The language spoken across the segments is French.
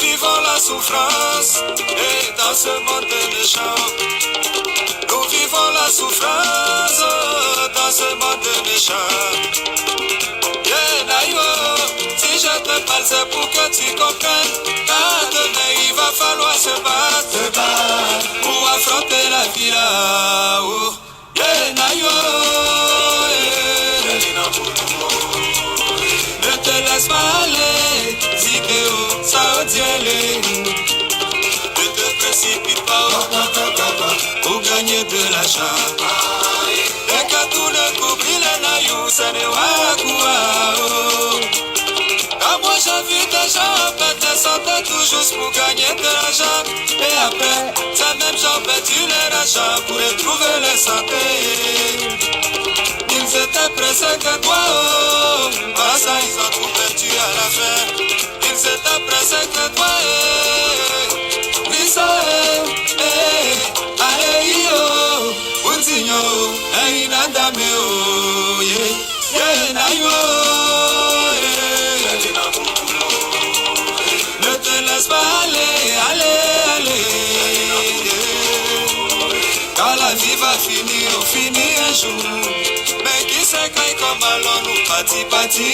vivons la souffrance et dans ce monde méchant. Nous vivons la souffrance dans ce monde méchant. Si je te parle, c'est pour que tu comprennes. Car demain, il va falloir se battre pour affronter la vie là-haut. Ne te laisse pas aller, Zikeo, Saodiele. Ne te précipite pas pour gagner de l'argent. Et que tout le couple, il est naïf, ça n'est pas quoi. Moi j'ai vu des gens perdre des centaines tout juste pour gagner de l'argent. Et après, ces mêmes gens perdu leur argent pour retrouver les santé. Ils étaient pressés que toi, oh, par ça ils ont tout perdu à la fin. Ils étaient pressés que toi, Lisa, allez, yo, Unzinho, Ainadame, oh, yeah, nayo. Ne te laisse pas aller. Quand la vie va finir, on finit un jour. Mais qui sait quand comme allons nous parti.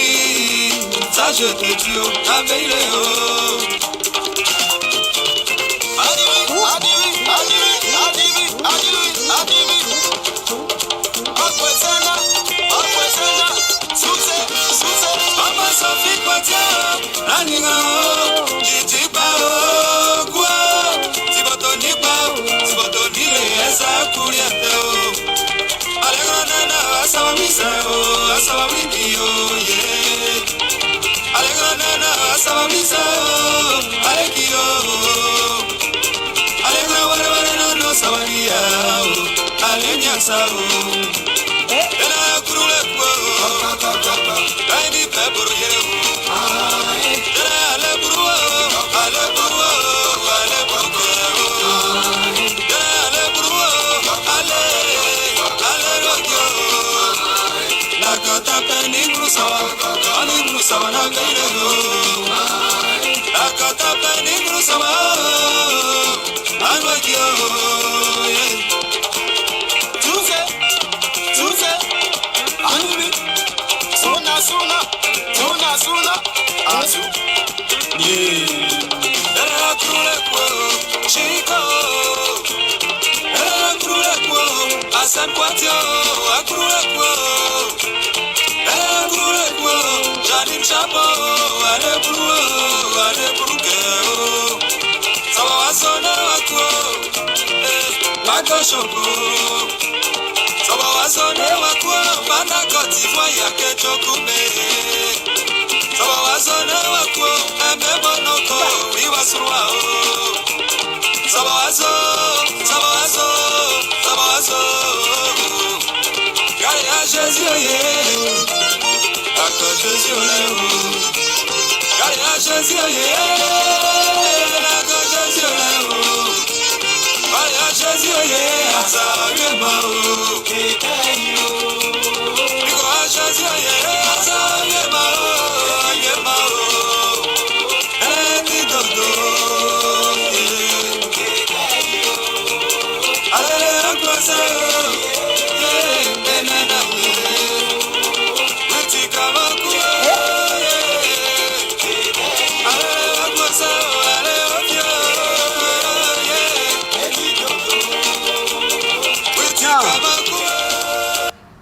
Ça je te dis, oh, Abele, oh. Adivi. Suse. Mama Sophie Kwatia, Raninga, Jitiba, Gua, Tibotoni Bao, Tibotoni, Esa Kuriate, Allegranana, Asawamisa, Asawamio, yeah. Allegranana, Asawamisa, Allegio, Allegra, no Savaria, Allegna Sao.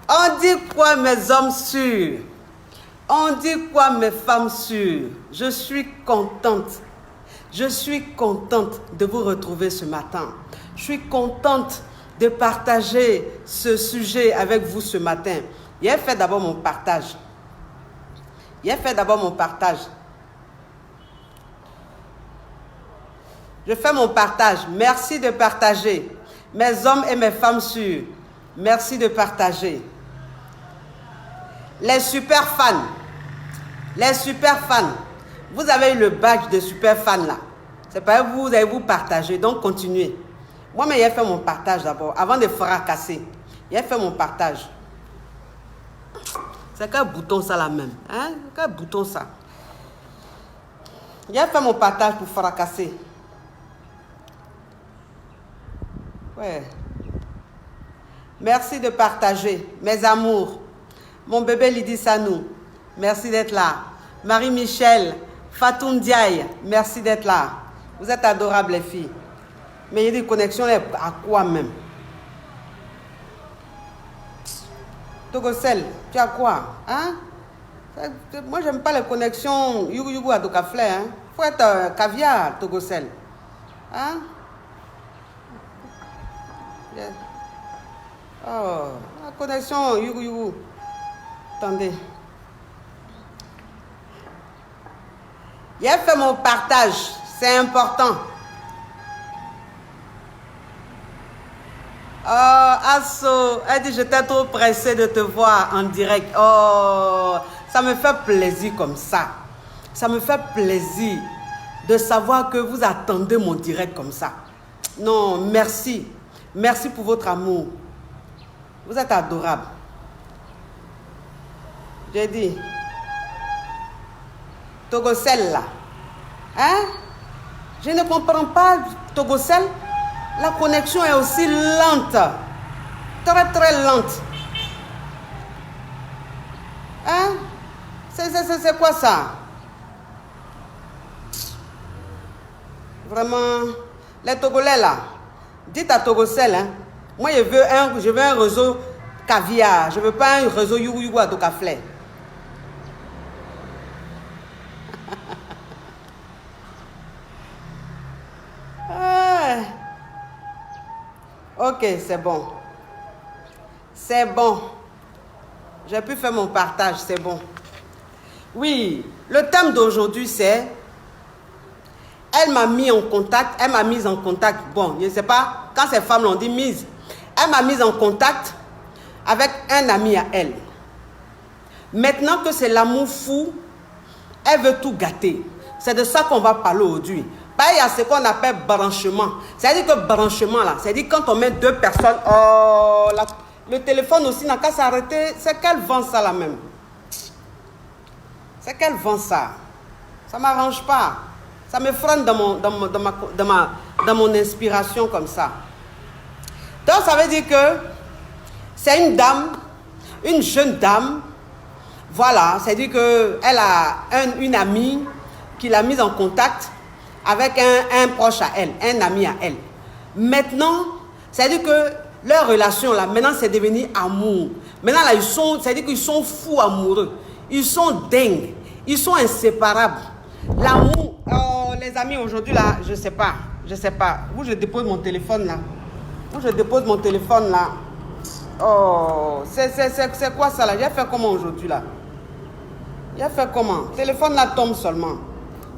On dit quoi mes hommes sûrs? On dit quoi mes femmes sûres? Je suis contente. Je suis contente de vous retrouver ce matin. Je suis contente de partager ce sujet avec vous ce matin. J'ai fait d'abord mon partage. Je fais mon partage. Merci de partager. Mes hommes et mes femmes sûrs, merci de partager. Les super fans, vous avez eu le badge de super fan là. C'est pas vous, vous allez vous partager, donc continuez. Moi, mais j'ai fait mon partage d'abord, avant de fracasser. J'ai fait mon partage. C'est quel bouton ça là même? Hein? Quel bouton ça? J'ai fait mon partage pour fracasser. Ouais. Merci de partager. Mes amours. Mon bébé Lydie Sanou. Merci d'être là. Marie-Michel. Fatoum Diaye. Merci d'être là. Vous êtes adorables les filles. Mais il y a des connexions à quoi même? Togocel, tu as quoi? Hein? Moi, j'aime pas les connexions Yugu à Dokaflé. Hein? Faut être caviar, Togocel. Hein? Yeah. Oh, la connexion Yugu. Attendez. J'ai fait mon partage. C'est important. Oh, Asso, elle dit, j'étais trop pressée de te voir en direct. Oh, ça me fait plaisir comme ça. Ça me fait plaisir de savoir que vous attendez mon direct comme ça. Non, merci. Merci pour votre amour. Vous êtes adorables. J'ai dit, Togocel là. Hein? Je ne comprends pas, Togocel. La connexion est aussi lente. Très, très lente. Hein? C'est quoi ça? Vraiment, les Togolais là, dites à Togocel, hein, moi je veux un réseau caviar, je ne veux pas un réseau Yugu à Dokaflé. Ok, c'est bon. C'est bon. J'ai pu faire mon partage, c'est bon. Oui, le thème d'aujourd'hui c'est... Elle m'a mis en contact, elle m'a mise en contact. Bon, je ne sais pas, quand ces femmes l'ont dit mise, elle m'a mise en contact avec un ami à elle. Maintenant que c'est l'amour fou, elle veut tout gâter. C'est de ça qu'on va parler aujourd'hui. Il y a ce qu'on appelle branchement. C'est-à-dire que branchement, là, c'est-à-dire quand on met deux personnes, oh, le téléphone aussi n'a qu'à s'arrêter. C'est qu'elle vend ça là même. C'est qu'elle vend ça. Ça ne m'arrange pas. Ça me freine dans mon inspiration comme ça. Donc ça veut dire que c'est une dame, une jeune dame. Voilà, c'est-à-dire qu'elle a une amie qui l'a mise en contact avec un proche à elle, un ami à elle. Maintenant, c'est-à-dire que leur relation là, maintenant c'est devenu amour. Maintenant là, c'est-à-dire qu'ils sont fous amoureux. Ils sont dingues. Ils sont inséparables. L'amour, oh, les amis aujourd'hui là, je sais pas. Où je dépose mon téléphone là. Oh, c'est quoi ça là? J'ai fait comment aujourd'hui là? J'ai fait comment? Le téléphone là tombe seulement.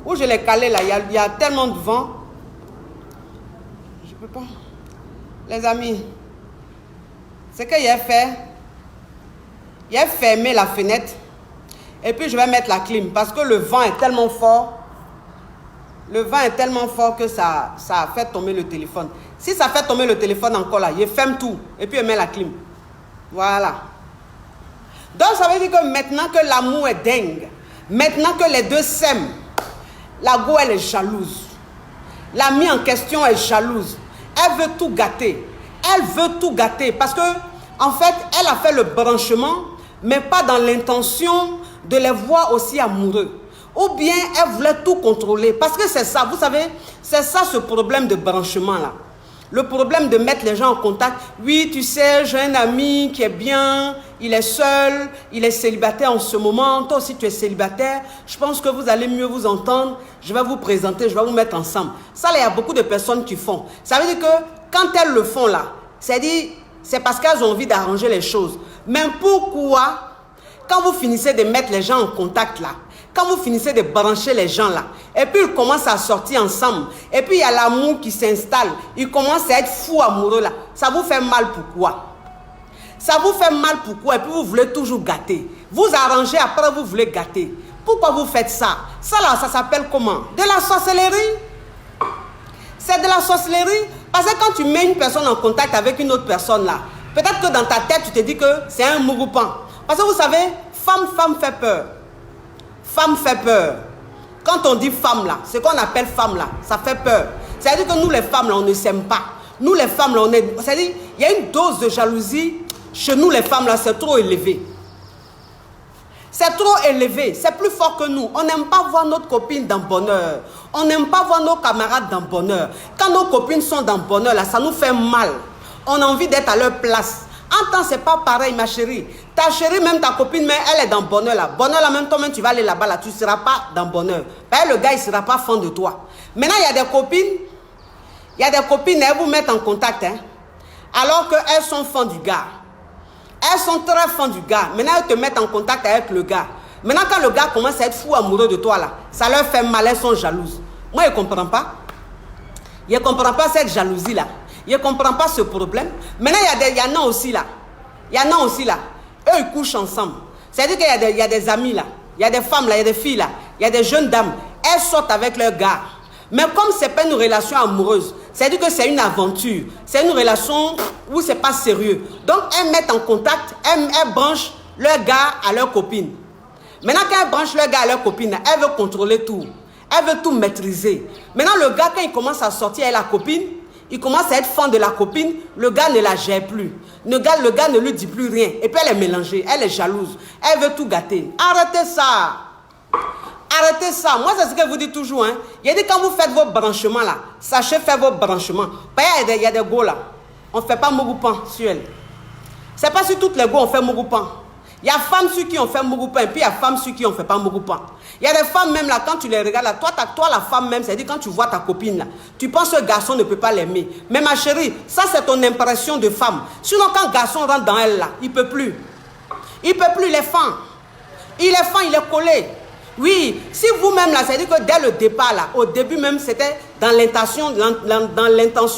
Où je l'ai calé là, il y a tellement de vent. Je peux pas. Les amis, ce que j'ai fait, j'ai fermé la fenêtre et puis je vais mettre la clim parce que le vent est tellement fort. Le vent est tellement fort que ça a fait tomber le téléphone. Si ça fait tomber le téléphone encore là, je ferme tout et puis je mets la clim. Voilà. Donc ça veut dire que maintenant que l'amour est dingue, maintenant que les deux s'aiment, la go elle est jalouse. L'amie en question est jalouse. Elle veut tout gâter. Elle veut tout gâter parce que en fait, elle a fait le branchement, mais pas dans l'intention de les voir aussi amoureux. Ou bien elle voulait tout contrôler. Parce que c'est ça, vous savez, c'est ça ce problème de branchement là. Le problème de mettre les gens en contact. Oui, tu sais, j'ai un ami qui est bien, il est seul, il est célibataire en ce moment. Toi aussi, tu es célibataire. Je pense que vous allez mieux vous entendre. Je vais vous présenter, je vais vous mettre ensemble. Ça, là, il y a beaucoup de personnes qui font. Ça veut dire que quand elles le font là, c'est parce qu'elles ont envie d'arranger les choses. Mais pourquoi, quand vous finissez de mettre les gens en contact là, quand vous finissez de brancher les gens là, et puis ils commencent à sortir ensemble, et puis il y a l'amour qui s'installe, ils commencent à être fous amoureux là, ça vous fait mal pourquoi? Ça vous fait mal pourquoi? Et puis vous voulez toujours gâter. Vous arrangez, après vous voulez gâter. Pourquoi vous faites ça? Ça là, ça s'appelle comment? De la sorcellerie. C'est de la sorcellerie. Parce que quand tu mets une personne en contact avec une autre personne là, peut-être que dans ta tête, tu te dis que c'est un mouroupan. Parce que vous savez, femme fait peur. Femme fait peur. Quand on dit femme là, ce qu'on appelle femme là, ça fait peur. C'est-à-dire que nous les femmes là, on ne s'aime pas. Nous les femmes là, on est... C'est-à-dire, il y a une dose de jalousie. Chez nous les femmes là, c'est trop élevé. C'est trop élevé, c'est plus fort que nous. On n'aime pas voir notre copine dans le bonheur. On n'aime pas voir nos camarades dans le bonheur. Quand nos copines sont dans le bonheur là, ça nous fait mal. On a envie d'être à leur place. En temps, c'est pas pareil, ma chérie. Ta chérie, même ta copine, mais elle est dans le bonheur là. Bonheur là, même toi-même, tu vas aller là-bas là, tu ne seras pas dans le bonheur. Ben, le gars, il ne sera pas fan de toi. Maintenant, il y a des copines, elles vous mettent en contact, hein, alors qu'elles sont fans du gars. Elles sont très fans du gars. Maintenant, elles te mettent en contact avec le gars. Maintenant, quand le gars commence à être fou amoureux de toi là, ça leur fait mal, elles sont jalouses. Moi, je ne comprends pas. Je ne comprends pas cette jalousie là. Je ne comprends pas ce problème. Maintenant, il y en a aussi là. Il y en a aussi là. Eux, ils couchent ensemble. C'est-à-dire qu'il y a des amis là. Il y a des femmes là, il y a des filles là. Il y a des jeunes dames. Elles sortent avec leur gars. Mais comme ce n'est pas une relation amoureuse, c'est-à-dire que c'est une aventure. C'est une relation où ce n'est pas sérieux. Donc, elles mettent en contact, elles branchent leur gars à leur copine. Maintenant, quand elles branchent leur gars à leur copine, elles veulent contrôler tout. Elles veulent tout maîtriser. Maintenant, le gars, quand il commence à sortir avec la copine, il commence à être fan de la copine, le gars ne la gère plus. Le gars ne lui dit plus rien. Et puis elle est mélangée, elle est jalouse. Elle veut tout gâter. Arrêtez ça. Arrêtez ça. Moi, c'est ce que je vous dis toujours. Hein. Il a dit quand vous faites vos branchements là, sachez faire vos branchements. Il y a des go là. On ne fait pas Mougoupan sur elle. Ce n'est pas sur toutes les go on fait Mougoupan. Il y a femmes sur qui on fait Mougoupan et puis il y a femmes sur qui on ne fait pas Mougoupan. Il y a des femmes même là, quand tu les regardes là, toi la femme même, c'est-à-dire quand tu vois ta copine là, tu penses que le garçon ne peut pas l'aimer. Mais ma chérie, ça c'est ton impression de femme. Sinon quand le garçon rentre dans elle là, il ne peut plus. Il ne peut plus, il est fan. Il est fan, il est collé. Oui, si vous-même là, c'est-à-dire que dès le départ là, au début même c'était dans l'intention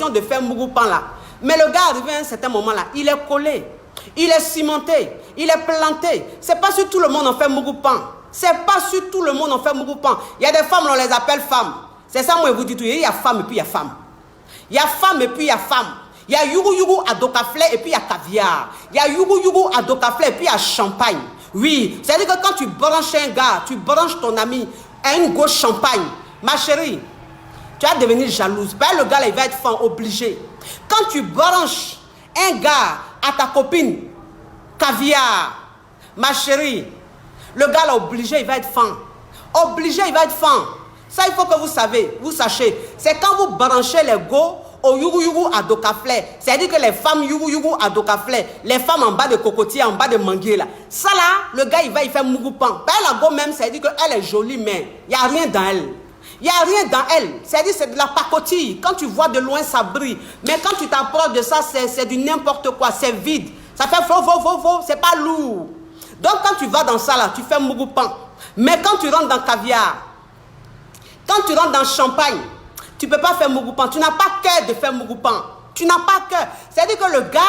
de faire Mougoupan là. Mais le gars arrivé à un certain moment là, il est collé. Il est cimenté, il est planté. C'est pas sur tout le monde on fait Mougoupan. C'est pas sur tout le monde on fait Mougoupan. Il y a des femmes, on les appelle femmes. C'est ça, moi, je vous dis tout. Il y a femme et puis il y a femme. Il y a femme et puis il y a femme. Il y a yougou à docaflé et puis il y a caviar. Il y a yougou à docaflé et puis il y a champagne. Oui, c'est-à-dire que quand tu branches un gars, tu branches ton ami à une gauche champagne, ma chérie, tu vas devenir jalouse. Ben, le gars, là, il va être fan, obligé. Quand tu branches un gars à ta copine, caviar, ma chérie, le gars là obligé, il va être fan. Obligé, il va être fan. Ça, il faut que vous sachiez. C'est quand vous branchez les go au yougou à docaflé. C'est-à-dire que les femmes yougou à docaflé, les femmes en bas de cocotier, en bas de manguier là. Ça là, le gars, il fait Mougoupan. Ben, la go même, c'est-à-dire qu'elle est jolie, mais il n'y a rien dans elle. Il n'y a rien dans elle. C'est-à-dire c'est de la pacotille. Quand tu vois de loin, ça brille. Mais quand tu t'approches de ça, c'est du n'importe quoi. C'est vide. Ça fait faux. C'est pas lourd. Donc quand tu vas dans ça là, tu fais Mougoupan. Mais quand tu rentres dans caviar, quand tu rentres dans champagne, tu ne peux pas faire Mougoupan. Tu n'as pas cœur de faire Mougoupan. Tu n'as pas cœur. C'est-à-dire que le gars,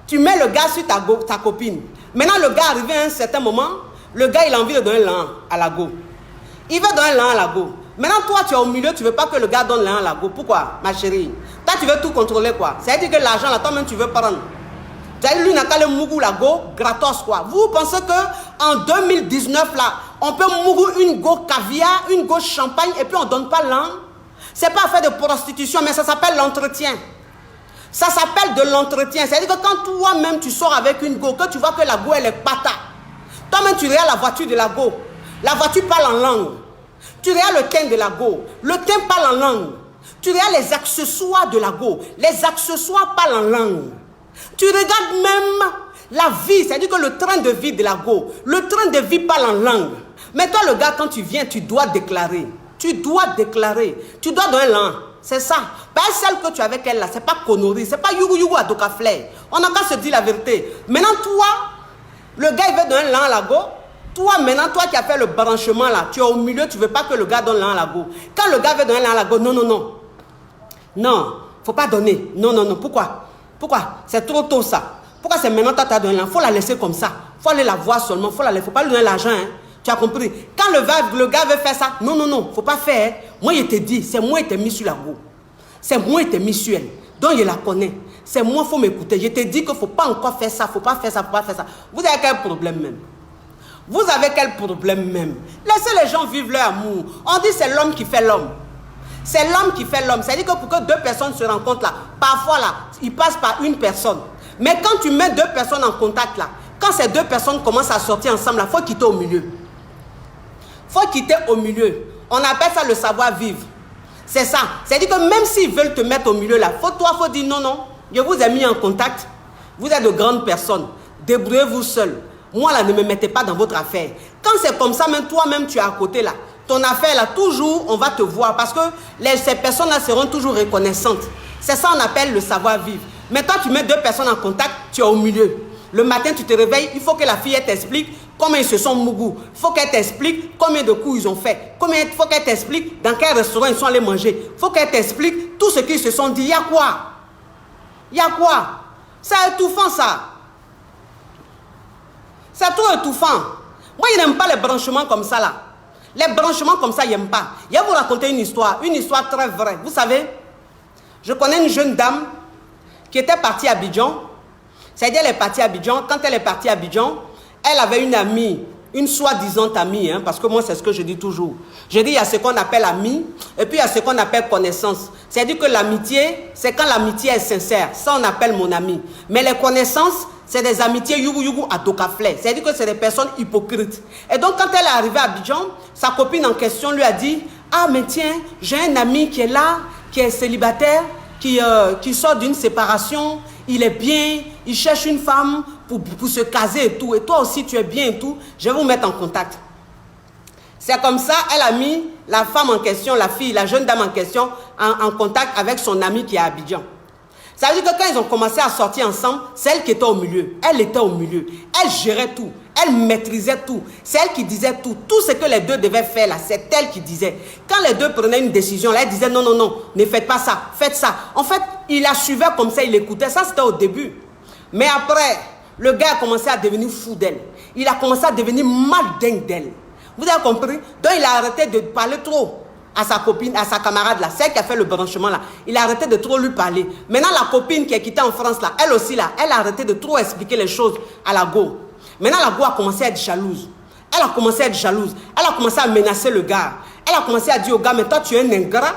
tu mets le gars sur ta copine. Maintenant le gars arrivé à un certain moment, le gars il a envie de donner l'un à la go. Il veut donner l'un à la go. Maintenant toi tu es au milieu, tu ne veux pas que le gars donne l'un à la go. Pourquoi, ma chérie? Toi tu veux tout contrôler quoi. C'est-à-dire que l'argent là, toi-même tu veux prendre. Lui n'a qu'à le mougou la go gratos quoi. Vous pensez que en 2019 là, on peut mougou une go caviar, une go champagne et puis on ne donne pas l'an? C'est pas fait de prostitution, mais ça s'appelle l'entretien. Ça s'appelle de l'entretien. C'est-à-dire que quand toi-même tu sors avec une go, que tu vois que la go elle est pata, toi-même tu regardes la voiture de la go. La voiture parle en langue. Tu regardes le teint de la go. Le teint parle en langue. Tu regardes les accessoires de la go. Les accessoires parlent en langue. Tu regardes même la vie, c'est-à-dire que le train de vie de la go, le train de vie parle en langue. Mais toi, le gars, quand tu viens, tu dois déclarer. Tu dois donner l'an. C'est ça. Pas celle que tu as avec elle là, c'est pas connerie, c'est pas yougou à docaflé. On n'a qu'à se dire la vérité. Maintenant, toi, le gars, il veut donner l'an à la go. Toi, maintenant, toi qui as fait le branchement là, tu es au milieu, tu ne veux pas que le gars donne l'an à la go. Quand le gars veut donner l'an à la go, non. Non, il ne faut pas donner. Non. Pourquoi? C'est trop tôt ça. Pourquoi c'est maintenant que tu as donné l'an? Il faut la laisser comme ça. Il faut aller la voir seulement. Il ne faut pas lui donner l'argent. Hein. Tu as compris? Quand le gars veut faire ça, non, il ne faut pas faire. Moi, je te dis, c'est moi qui t'ai mis sur la go. C'est moi qui t'ai mis sur elle. Donc, je la connais. C'est moi, il faut m'écouter. Je te dis qu'il ne faut pas encore faire ça, il ne faut pas faire ça. Vous avez quel problème même? Vous avez quel problème même? Laissez les gens vivre leur amour. On dit c'est l'homme qui fait l'homme. C'est l'homme qui fait l'homme. C'est-à-dire que pour que deux personnes se rencontrent là, parfois là, ils passent par une personne. Mais quand tu mets deux personnes en contact là, quand ces deux personnes commencent à sortir ensemble là, il faut quitter au milieu. Il faut quitter au milieu. On appelle ça le savoir-vivre. C'est ça. C'est-à-dire que même s'ils veulent te mettre au milieu là, faut dire non, non, je vous ai mis en contact. Vous êtes de grandes personnes. Débrouillez-vous seuls. Moi là, ne me mettez pas dans votre affaire. Quand c'est comme ça, même toi-même tu es à côté là. Ton affaire là, toujours on va te voir parce que ces personnes là seront toujours reconnaissantes. C'est ça on appelle le savoir-vivre. Mais toi tu mets deux personnes en contact, tu es au milieu. Le matin tu te réveilles, il faut que la fille elle t'explique comment ils se sont mougous. Il faut qu'elle t'explique combien de coups ils ont fait. Il faut qu'elle t'explique dans quel restaurant ils sont allés manger. Il faut qu'elle t'explique tout ce qu'ils se sont dit. Il y a quoi? Il y a quoi? C'est étouffant ça. C'est trop étouffant. Moi, je n'aime pas les branchements comme ça là. Les branchements comme ça, je n'aime pas. Je vais vous raconter une histoire très vraie. Vous savez, je connais une jeune dame qui était partie à Abidjan. C'est-à-dire, elle est partie à Abidjan. Quand elle est partie à Abidjan, elle avait une amie, une soi-disant amie, hein, parce que moi, c'est ce que je dis toujours. Je dis, il y a ce qu'on appelle amie, et puis il y a ce qu'on appelle connaissance. C'est-à-dire que l'amitié, c'est quand l'amitié est sincère. Ça, on appelle mon ami. Mais les connaissances, c'est des amitiés yougou à tocaflé. C'est-à-dire que c'est des personnes hypocrites. Et donc, quand elle est arrivée à Abidjan, sa copine en question lui a dit, ah, mais tiens, j'ai un ami qui est là, qui est célibataire, qui sort d'une séparation, il est bien, il cherche une femme pour se caser et tout. Et toi aussi, tu es bien et tout. Je vais vous mettre en contact. C'est comme ça, elle a mis la femme en question, la fille, la jeune dame en question, en contact avec son ami qui est à Abidjan. Ça veut dire que quand ils ont commencé à sortir ensemble, c'est elle qui était au milieu. Elle était au milieu. Elle gérait tout. Elle maîtrisait tout. C'est elle qui disait tout. Tout ce que les deux devaient faire là, c'est elle qui disait. Quand les deux prenaient une décision, là, elle disait non, non, non, ne faites pas ça, faites ça. En fait, il la suivait comme ça, il l'écoutait. Ça, c'était au début. Mais après, le gars a commencé à devenir fou d'elle. Il a commencé à devenir mal dingue d'elle. Vous avez compris? Donc, il a arrêté de parler trop à sa copine, à sa camarade là, celle qui a fait le branchement là. Il a arrêté de trop lui parler. Maintenant, la copine qui est quittée en France là, elle aussi là, elle a arrêté de trop expliquer les choses à la go. Maintenant, la go a commencé à être jalouse. Elle a commencé à être jalouse. Elle a commencé à menacer le gars. Elle a commencé à dire au gars, mais toi, tu es un ingrat.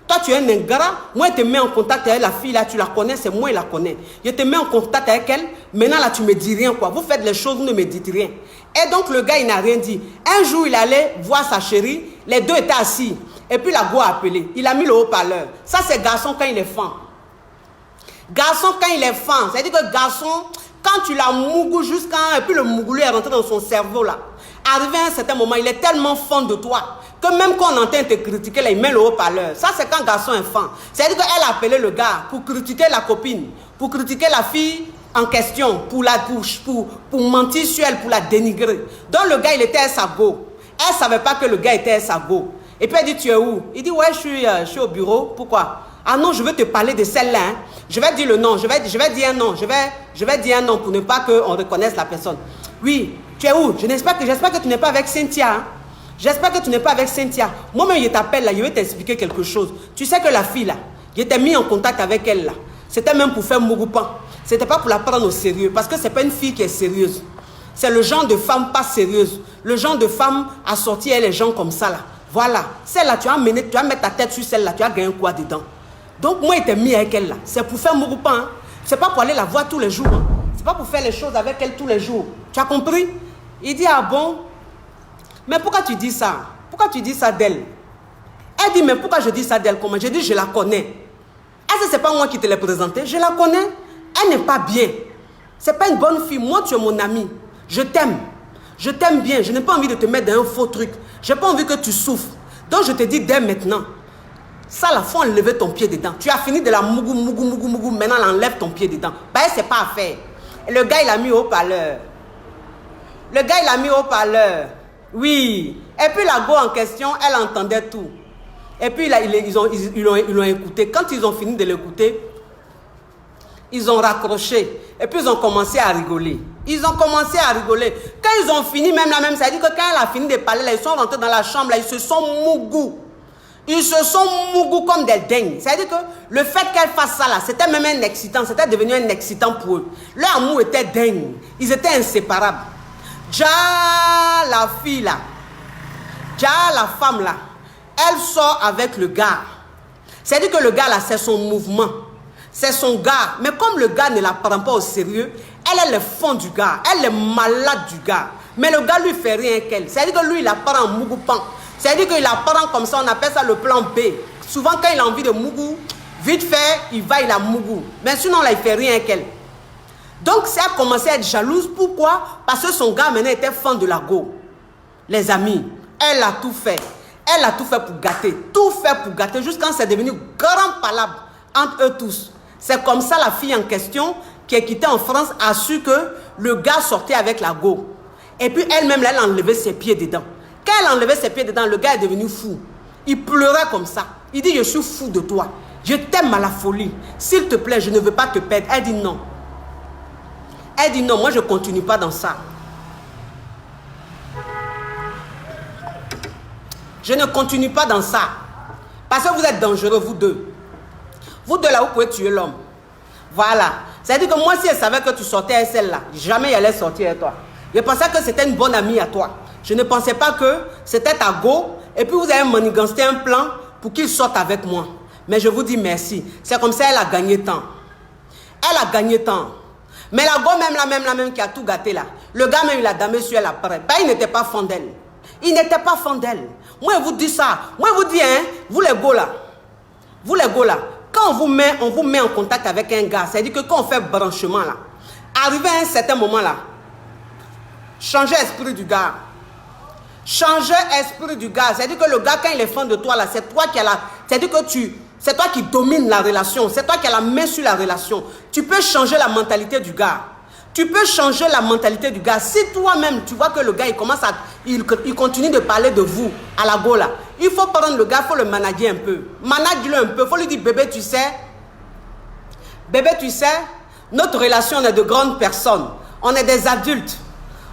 Toi, tu es un ingrat. Moi, je te mets en contact avec la fille là, tu la connais, c'est moi, il la connaît. Je te mets en contact avec elle. Maintenant, là, tu me dis rien, quoi. Vous faites les choses, vous ne me dites rien. Et donc, le gars, il n'a rien dit. Un jour, il allait voir sa chérie. Les deux étaient assis. Et puis, la go a appelé. Il a mis le haut-parleur. Ça, c'est garçon quand il est fan. Garçon quand il est fan. C'est-à-dire que garçon, quand tu l'as mougou jusqu'à... Et puis, le mougou lui est rentré dans son cerveau, là. Arrivé à un certain moment, il est tellement fan de toi que même quand on entend te critiquer, là, il met le haut-parleur. Ça, c'est quand garçon est fan. C'est-à-dire qu'elle a appelé le gars pour critiquer la copine, pour critiquer la fille en question, pour mentir sur elle, pour la dénigrer. Donc, le gars, il était à sa go. Elle ne savait pas que le gars était à sa go. Et puis, elle dit, tu es où? Il dit, ouais, je suis au bureau. Pourquoi? Ah non, je veux te parler de celle-là. Hein. Je vais dire le nom. Je vais dire un nom. Je vais dire un nom pour ne pas qu'on reconnaisse la personne. Oui, tu es où? J'espère que tu n'es pas avec Cynthia. Hein. J'espère que tu n'es pas avec Cynthia. Moi-même, je t'appelle là, je vais t'expliquer quelque chose. Tu sais que la fille là, je t'ai mis en contact avec elle là. C'était même pour faire Mougoupan. C'était pas pour la prendre au sérieux. Parce que c'est pas une fille qui est sérieuse. C'est le genre de femme pas sérieuse. Le genre de femme à sortir les gens comme ça là. Voilà. Celle-là, tu vas mettre ta tête sur celle-là, tu vas gagner quoi dedans? Donc, moi, je t'ai mis avec elle là. C'est pour faire Mougoupan. Hein. C'est pas pour aller la voir tous les jours. Hein. C'est pas pour faire les choses avec elle tous les jours. Tu as compris? Il dit, ah bon? Mais pourquoi tu dis ça? Pourquoi tu dis ça d'elle? Elle dit, mais pourquoi je dis ça d'elle? Comment? Je dis, je la connais. Est-ce que c'est pas moi qui te l'ai présenté? Je la connais. Elle n'est pas bien. C'est pas une bonne fille. Moi, tu es mon ami. Je t'aime. Je t'aime bien. Je n'ai pas envie de te mettre dans un faux truc. Je n'ai pas envie que tu souffres. Donc, je te dis dès maintenant, ça, il faut enlever ton pied dedans. Tu as fini de la mougou. Maintenant, enlève ton pied dedans. Ben, c'est pas à faire. Et le gars, il a mis au haut-parleur. Le gars, il a mis au haut-parleur. Oui. Et puis, la go en question, elle entendait tout. Et puis, là, ils l'ont écouté. Quand ils ont fini de l'écouter, ils ont raccroché. Et puis, ils ont commencé à rigoler. Ils ont commencé à rigoler. Quand ils ont fini, même ça veut dire que quand elle a fini de parler, là, ils sont rentrés dans la chambre, là, ils se sont mougous. Ils se sont mougous comme des dingues. C'est-à-dire que le fait qu'elle fasse ça, là, c'était même un excitant. C'était devenu un excitant pour eux. Leur amour était dingue. Ils étaient inséparables. Déjà, la fille là, déjà, la femme là, elle sort avec le gars. C'est-à-dire que le gars là, c'est son mouvement. C'est son gars. Mais comme le gars ne la prend pas au sérieux, elle est le fond du gars. Elle est malade du gars. Mais le gars lui fait rien qu'elle. C'est-à-dire que lui, il la prend en mougoupan. C'est-à-dire qu'il la prend comme ça, on appelle ça le plan B. Souvent, quand il a envie de mougou, vite fait, il va, il a mougou. Mais sinon, là, il fait rien qu'elle. Donc, ça a commencé à être jalouse. Pourquoi? Parce que son gars, maintenant, était fan de la go. Les amis, elle a tout fait. Elle a tout fait pour gâter. Tout fait pour gâter. Jusqu'à quand c'est devenu grand palabre entre eux tous. C'est comme ça, la fille en question, qui est quittée en France, a su que le gars sortait avec la go. Et puis, elle-même, elle a enlevé ses pieds dedans. Quand elle a enlevé ses pieds dedans, le gars est devenu fou. Il pleurait comme ça. Il dit, je suis fou de toi. Je t'aime à la folie. S'il te plaît, je ne veux pas te perdre. Elle dit non. Elle dit non, moi je ne continue pas dans ça. Je ne continue pas dans ça. Parce que vous êtes dangereux, vous deux. Vous deux là, vous pouvez tuer l'homme. Voilà. C'est-à-dire que moi, si elle savait que tu sortais avec celle-là, jamais elle allait sortir avec toi. Je pensais que c'était une bonne amie à toi. Je ne pensais pas que c'était ta go. Et puis vous avez manigancé un plan pour qu'il sorte avec moi. Mais je vous dis merci. C'est comme ça elle a gagné temps. Elle a gagné temps. Mais la go même la même qui a tout gâté là. Le gars même il a damé sur elle après. Ben, il n'était pas fan d'elle. Il n'était pas fan d'elle. Moi je vous dis ça. Moi je vous dis hein, vous les go là. Vous les go là. Quand on vous met en contact avec un gars, c'est-à-dire que quand on fait branchement là, arrivé à un certain moment là, changez l'esprit du gars. Changez l'esprit du gars. C'est-à-dire que le gars, quand il est fan de toi là, c'est toi qui as la... C'est-à-dire que c'est toi qui domine la relation. C'est toi qui as la main sur la relation. Tu peux changer la mentalité du gars. Tu peux changer la mentalité du gars. Si toi-même, tu vois que le gars, il commence à... Il continue de parler de vous à la go là. Il faut prendre le gars, il faut le manager un peu. Manage-le un peu. Il faut lui dire, bébé, tu sais, notre relation, on est de grandes personnes. On est des adultes.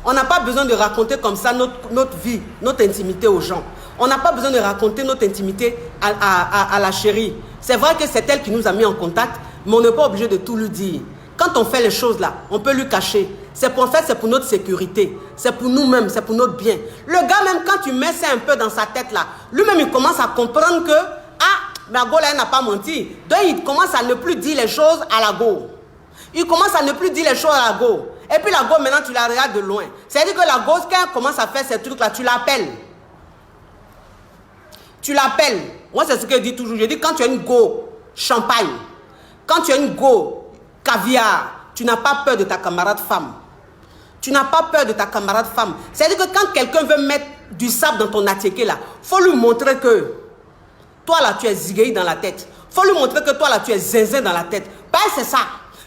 On n'a pas besoin de raconter comme ça notre vie, notre intimité aux gens. On n'a pas besoin de raconter notre intimité à la chérie. C'est vrai que c'est elle qui nous a mis en contact, mais on n'est pas obligé de tout lui dire. Quand on fait les choses là, on peut lui cacher. C'est pour faire, c'est pour notre sécurité. C'est pour nous-mêmes, c'est pour notre bien. Le gars même, quand tu mets ça un peu dans sa tête là, lui-même il commence à comprendre que, ah, mais la go là, elle n'a pas menti. Donc il commence à ne plus dire les choses à la go. Il commence à ne plus dire les choses à la go. Et puis la go, maintenant, tu la regardes de loin. C'est-à-dire que la go, quand elle commence à faire ces trucs-là, tu l'appelles. Tu l'appelles. Moi, c'est ce que je dis toujours. Je dis, quand tu as une go champagne, quand tu as une go caviar, tu n'as pas peur de ta camarade femme. Tu n'as pas peur de ta camarade femme. C'est-à-dire que quand quelqu'un veut mettre du sable dans ton attiéké, là, il faut lui montrer que toi, là, tu es zigueï dans la tête. Il faut lui montrer que toi, là, tu es zinzin dans la tête. Ben, c'est ça.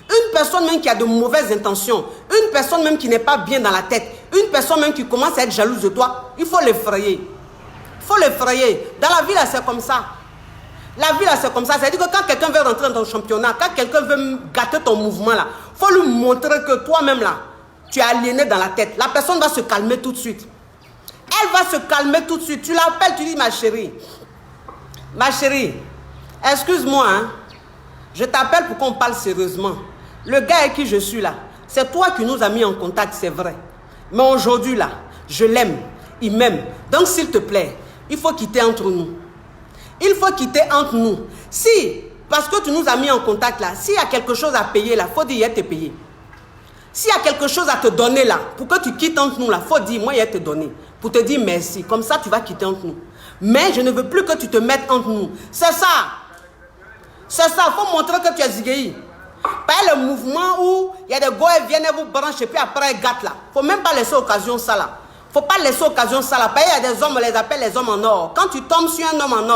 Une personne même qui a de mauvaises intentions, une personne même qui n'est pas bien dans la tête, une personne même qui commence à être jalouse de toi, il faut l'effrayer. Il faut l'effrayer. Dans la vie, là, c'est comme ça. La vie, là, c'est comme ça. C'est-à-dire que quand quelqu'un veut rentrer dans ton championnat, quand quelqu'un veut gâter ton mouvement, là, il faut lui montrer que toi-même, là, tu es aliéné dans la tête. La personne va se calmer tout de suite. Elle va se calmer tout de suite. Tu l'appelles, tu dis, ma chérie, excuse-moi, hein, je t'appelle pour qu'on parle sérieusement. Le gars avec qui je suis là, c'est toi qui nous as mis en contact, c'est vrai. Mais aujourd'hui là, je l'aime, il m'aime. Donc s'il te plaît, il faut quitter entre nous. Il faut quitter entre nous. Si, parce que tu nous as mis en contact là, s'il y a quelque chose à payer là, il faut dire, il te payer. S'il y a quelque chose à te donner là, pour que tu quittes entre nous là, il faut dire, moi, il te donner. Pour te dire merci. Comme ça, tu vas quitter entre nous. Mais je ne veux plus que tu te mettes entre nous. C'est ça. C'est ça. Il faut montrer que tu es zigueï. Pas le mouvement où il y a des gars qui viennent vous brancher, puis après ils gâtent là. Il ne faut même pas laisser occasion ça là. Il ne faut pas laisser occasion ça là. Il y a des hommes, on les appelle les hommes en or. Quand tu tombes sur un homme en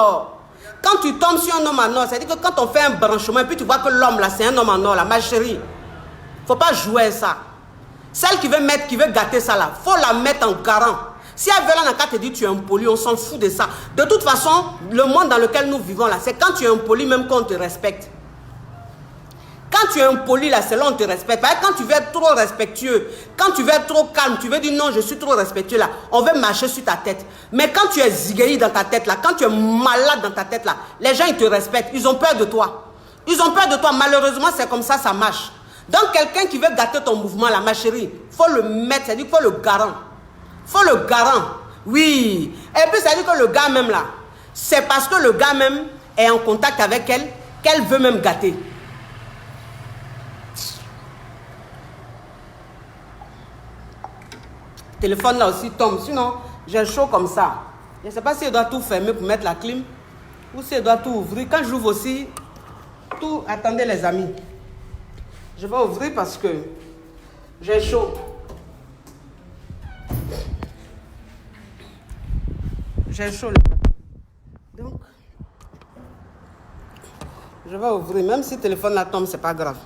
or, c'est-à-dire que quand on fait un branchement, et puis tu vois que l'homme là, c'est un homme en or là, ma chérie, il ne faut pas jouer ça. Celle qui veut gâter ça là, il faut la mettre en garant. Si elle veut là, quand te dit tu es impoli, on s'en fout de ça. De toute façon, le monde dans lequel nous vivons là, c'est quand tu es impoli, même qu'on te respecte. Quand tu es impoli là, c'est là on te respecte. Quand tu veux être trop respectueux, quand tu veux être trop calme, tu veux dire non, je suis trop respectueux là, on veut marcher sur ta tête. Mais quand tu es zigueï dans ta tête là, quand tu es malade dans ta tête là, les gens ils te respectent, ils ont peur de toi. Ils ont peur de toi, malheureusement c'est comme ça marche. Donc quelqu'un qui veut gâter ton mouvement là, ma chérie, il faut le mettre, c'est-à-dire qu'il faut le garant. Faut le garant. Oui. Et puis, ça dit que le gars même là, c'est parce que le gars même est en contact avec elle qu'elle veut même gâter. Le téléphone là aussi tombe. Sinon, j'ai chaud comme ça. Je ne sais pas si elle doit tout fermer pour mettre la clim ou si elle doit tout ouvrir. Quand j'ouvre aussi, tout... Attendez les amis. Je vais ouvrir parce que j'ai chaud. J'ai chaud. Donc, je vais ouvrir. Même si le téléphone là tombe, c'est pas grave.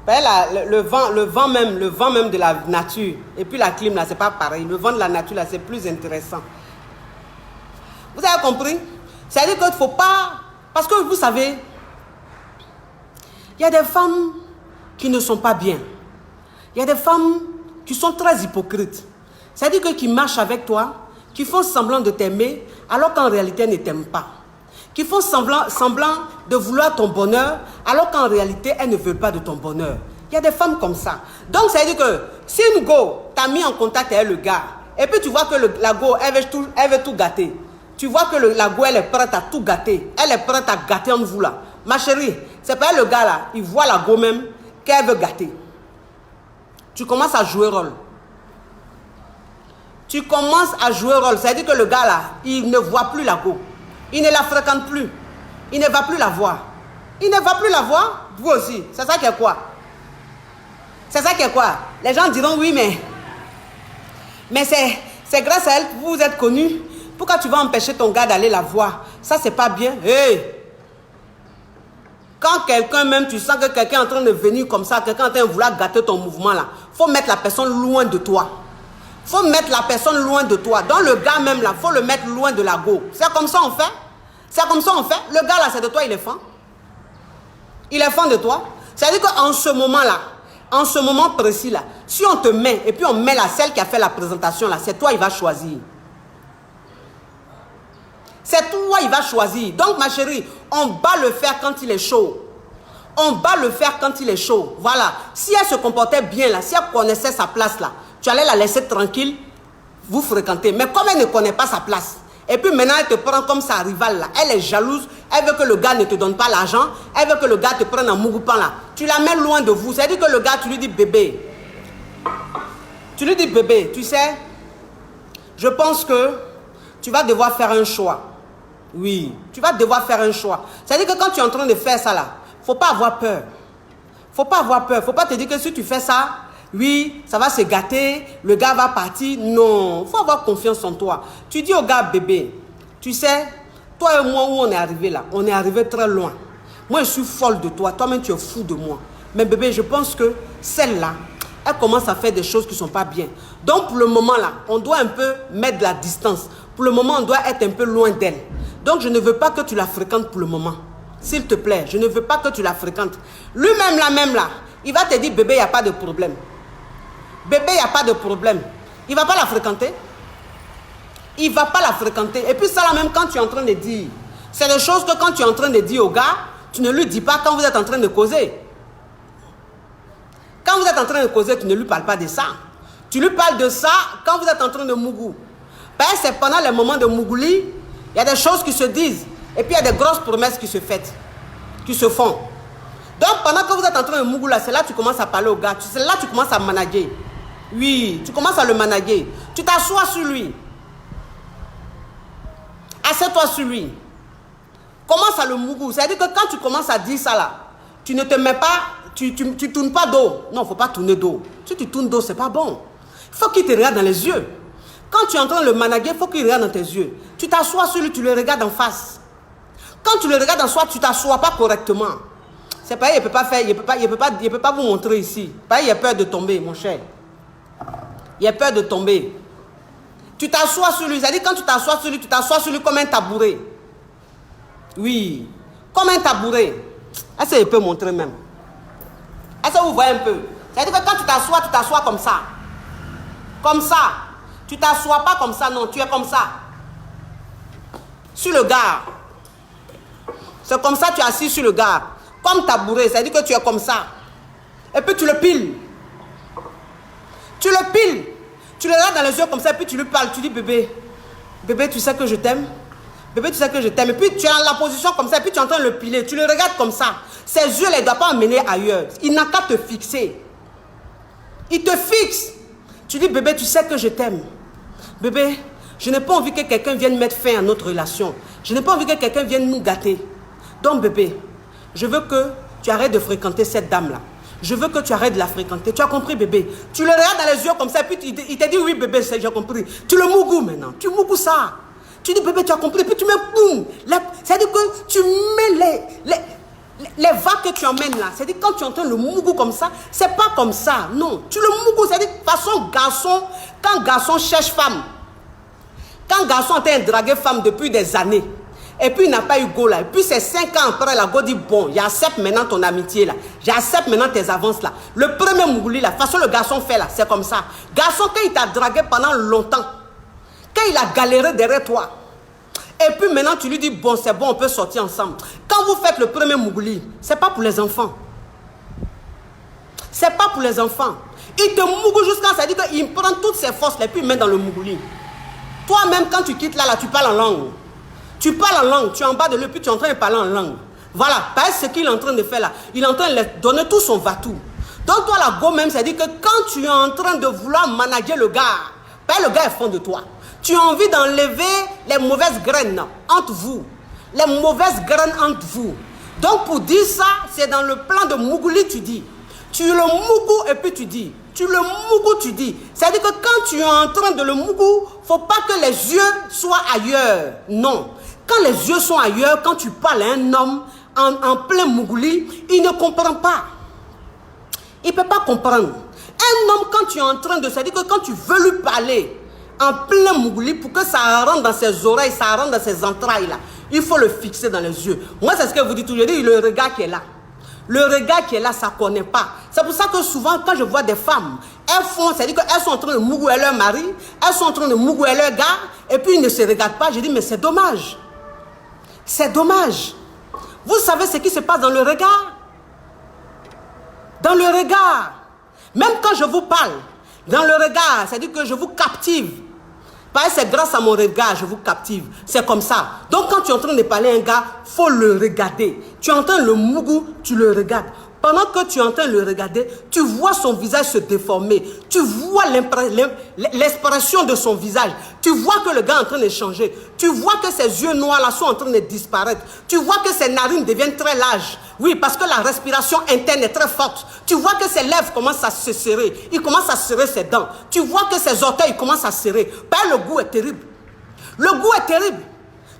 Le vent même de la nature et puis la clim là, c'est pas pareil. Le vent de la nature là, c'est plus intéressant. Vous avez compris? C'est-à-dire qu'il ne faut pas... Parce que vous savez, il y a des femmes qui ne sont pas bien. Il y a des femmes qui sont très hypocrites. C'est-à-dire que qui marchent avec toi, qui font semblant de t'aimer, alors qu'en réalité, elles ne t'aiment pas. Qui font semblant de vouloir ton bonheur, alors qu'en réalité, elles ne veulent pas de ton bonheur. Il y a des femmes comme ça. Donc, ça veut dire que si une go t'a mis en contact avec le gars, et puis tu vois que la go, elle veut tout gâter. Tu vois que la go, elle est prête à tout gâter. Elle est prête à gâter en vous là. Ma chérie, c'est pas le gars là, il voit la go même qu'elle veut gâter. Tu commences à jouer rôle. Tu commences à jouer rôle. C'est-à-dire que le gars là, il ne voit plus la go. Il ne la fréquente plus. Il ne va plus la voir. Il ne va plus la voir. Vous aussi. C'est ça qui est quoi? C'est ça qui est quoi? Les gens diront oui, mais c'est grâce à elle que vous êtes connus. Pourquoi tu vas empêcher ton gars d'aller la voir? Ça, c'est pas bien. Hey! Quand quelqu'un même, tu sens que quelqu'un est en train de venir comme ça, quelqu'un est en train de vouloir gâter ton mouvement là, il faut mettre la personne loin de toi. Il faut mettre la personne loin de toi. Donc le gars même là, il faut le mettre loin de la go. C'est comme ça on fait. C'est comme ça on fait. Le gars là, c'est de toi, il est fan. Il est fan de toi. C'est-à-dire qu'en ce moment là, en ce moment précis là, si on te met, et puis on met celle qui a fait la présentation là, c'est toi, il va choisir. C'est toi, il va choisir. Donc ma chérie, on bat le fer quand il est chaud. On bat le fer quand il est chaud. Voilà. Si elle se comportait bien là, si elle connaissait sa place là, tu allais la laisser tranquille, vous fréquentez. Mais comme elle ne connaît pas sa place, et puis maintenant elle te prend comme sa rivale là, elle est jalouse, elle veut que le gars ne te donne pas l'argent, elle veut que le gars te prenne en mougoupan là, tu la mets loin de vous. C'est-à-dire que le gars, tu lui dis bébé, tu sais, je pense que tu vas devoir faire un choix. Oui, tu vas devoir faire un choix. C'est-à-dire que quand tu es en train de faire ça là, faut pas avoir peur. Faut pas avoir peur. Faut pas te dire que si tu fais ça, oui, ça va se gâter, le gars va partir. Non, faut avoir confiance en toi. Tu dis au gars, bébé, tu sais, toi et moi, où on est arrivé là, on est arrivé très loin. Moi, je suis folle de toi, toi-même, tu es fou de moi. Mais bébé, je pense que celle-là, elle commence à faire des choses qui ne sont pas bien. Donc, pour le moment là, on doit un peu mettre de la distance. Pour le moment, on doit être un peu loin d'elle. Donc, je ne veux pas que tu la fréquentes pour le moment. S'il te plaît, je ne veux pas que tu la fréquentes. Lui-même là, il va te dire, bébé, il n'y a pas de problème. Bébé, il n'y a pas de problème. Il ne va pas la fréquenter. Il ne va pas la fréquenter. Et puis ça là même, quand tu es en train de dire, c'est des choses que quand tu es en train de dire au gars, tu ne lui dis pas quand vous êtes en train de causer. Quand vous êtes en train de causer, tu ne lui parles pas de ça. Tu lui parles de ça quand vous êtes en train de mougou. Parce que c'est pendant les moments de mougouli, il y a des choses qui se disent. Et puis il y a des grosses promesses qui se font. Donc pendant que vous êtes en train de mougou là, c'est là que tu commences à parler au gars. C'est là que tu commences à manager. Oui, tu commences à le manager. Tu t'assois sur lui. Assieds-toi sur lui. Commence à le mougou. C'est-à-dire que quand tu commences à dire ça là, tu ne te mets pas, tu tournes pas dos. Non, il ne faut pas tourner dos. Si tu tournes dos, c'est pas bon. Il faut qu'il te regarde dans les yeux. Quand tu es en train de le manager, il faut qu'il regarde dans tes yeux. Tu t'assois sur lui, tu le regardes en face. Quand tu le regardes en face, tu ne t'assois pas correctement. C'est pas, il ne peut pas faire, il peut pas vous montrer ici. Pas, il a peur de tomber, mon cher. Il a peur de tomber. Tu t'assois sur lui. C'est-à-dire quand tu t'assois sur lui, tu t'assois sur lui comme un tabouret. Oui, comme un tabouret. Est-ce qu'il peut montrer même? Est-ce que vous voyez un peu? C'est-à-dire que quand tu t'assois comme ça. Comme ça. Tu t'assois pas comme ça, non, tu es comme ça. Sur le gars. C'est comme ça que tu es assis sur le gars. Comme tabouret, c'est-à-dire que tu es comme ça. Et puis tu le piles. Tu le piles. Tu le regardes dans les yeux comme ça, puis tu lui parles. Tu dis, bébé, bébé, tu sais que je t'aime. Bébé, tu sais que je t'aime. Et puis tu es en la position comme ça, et puis tu es en train de le piler. Tu le regardes comme ça. Ses yeux, il ne doit pas emmener ailleurs. Il n'a qu'à te fixer. Il te fixe. Tu dis, bébé, tu sais que je t'aime. Bébé, je n'ai pas envie que quelqu'un vienne mettre fin à notre relation. Je n'ai pas envie que quelqu'un vienne nous gâter. Donc, bébé, je veux que tu arrêtes de fréquenter cette dame-là. Je veux que tu arrêtes de la fréquenter. Tu as compris, bébé? Tu le regardes dans les yeux comme ça, puis il te dit, oui, bébé, j'ai compris. Tu le mougous maintenant. Tu mougous ça. Tu dis, bébé, tu as compris. Puis tu mets, boum. C'est-à-dire que tu mets les vagues que tu emmènes là. C'est-à-dire quand tu entends le mougou comme ça, c'est pas comme ça. Non. Tu le mougous. C'est-à-dire façon garçon, quand garçon cherche femme. Quand garçon est en train de draguer femme depuis des années. Et puis il n'a pas eu go là. Et puis c'est 5 ans après, la go dit, bon, j'accepte maintenant ton amitié là. J'accepte maintenant tes avances là. Le premier mougouli là, de toute façon le garçon fait là, c'est comme ça. Garçon, quand il t'a dragué pendant longtemps, quand il a galéré derrière toi, et puis maintenant tu lui dis, bon, c'est bon, on peut sortir ensemble. Quand vous faites le premier mougouli, c'est pas pour les enfants. C'est pas pour les enfants. Il te mougoule jusqu'à ça dit qu'il prend toutes ses forces là, et puis il met dans le mougouli. Toi-même, quand tu quittes là, tu parles en langue. Tu parles en langue, tu es en bas de lui, puis tu es en train de parler en langue. Voilà, parce ce qu'il est en train de faire là, il est en train de donner tout son va-tout. Donc toi, la go même, c'est-à-dire que quand tu es en train de vouloir manager le gars, le gars est fond de toi. Tu as envie d'enlever les mauvaises graines entre vous. Les mauvaises graines entre vous. Donc pour dire ça, c'est dans le plan de Mougouli, tu dis. Tu le mougou et puis tu dis. Tu le mougou, tu dis. C'est-à-dire que quand tu es en train de le mougou, il ne faut pas que les yeux soient ailleurs. Non. Quand les yeux sont ailleurs, quand tu parles à un homme en plein mougouli, il ne comprend pas. Il ne peut pas comprendre. Un homme, quand tu es en train de... C'est-à-dire que quand tu veux lui parler en plein mougouli, pour que ça rentre dans ses oreilles, ça rentre dans ses entrailles, là, il faut le fixer dans les yeux. Moi, c'est ce que vous dites toujours. Je dis, le regard qui est là. Le regard qui est là, ça ne connaît pas. C'est pour ça que souvent, quand je vois des femmes, elles font, c'est-à-dire qu'elles sont en train de mougouer leur mari, elles sont en train de mougouer leur gars, et puis ils ne se regardent pas. Je dis, mais c'est dommage. C'est dommage. Vous savez ce qui se passe dans le regard? Dans le regard. Même quand je vous parle, dans le regard, c'est-à-dire que je vous captive. Parce que c'est grâce à mon regard, je vous captive. C'est comme ça. Donc quand tu es en train de parler à un gars, il faut le regarder. Tu entends le mougou, tu le regardes. Pendant que tu entends le regarder, tu vois son visage se déformer. Tu vois l'expression de son visage. Tu vois que le gars est en train de changer. Tu vois que ses yeux noirs là sont en train de disparaître. Tu vois que ses narines deviennent très larges. Oui, parce que la respiration interne est très forte. Tu vois que ses lèvres commencent à se serrer. Il commence à serrer ses dents. Tu vois que ses orteils commencent à serrer. Le goût est terrible. Le goût est terrible.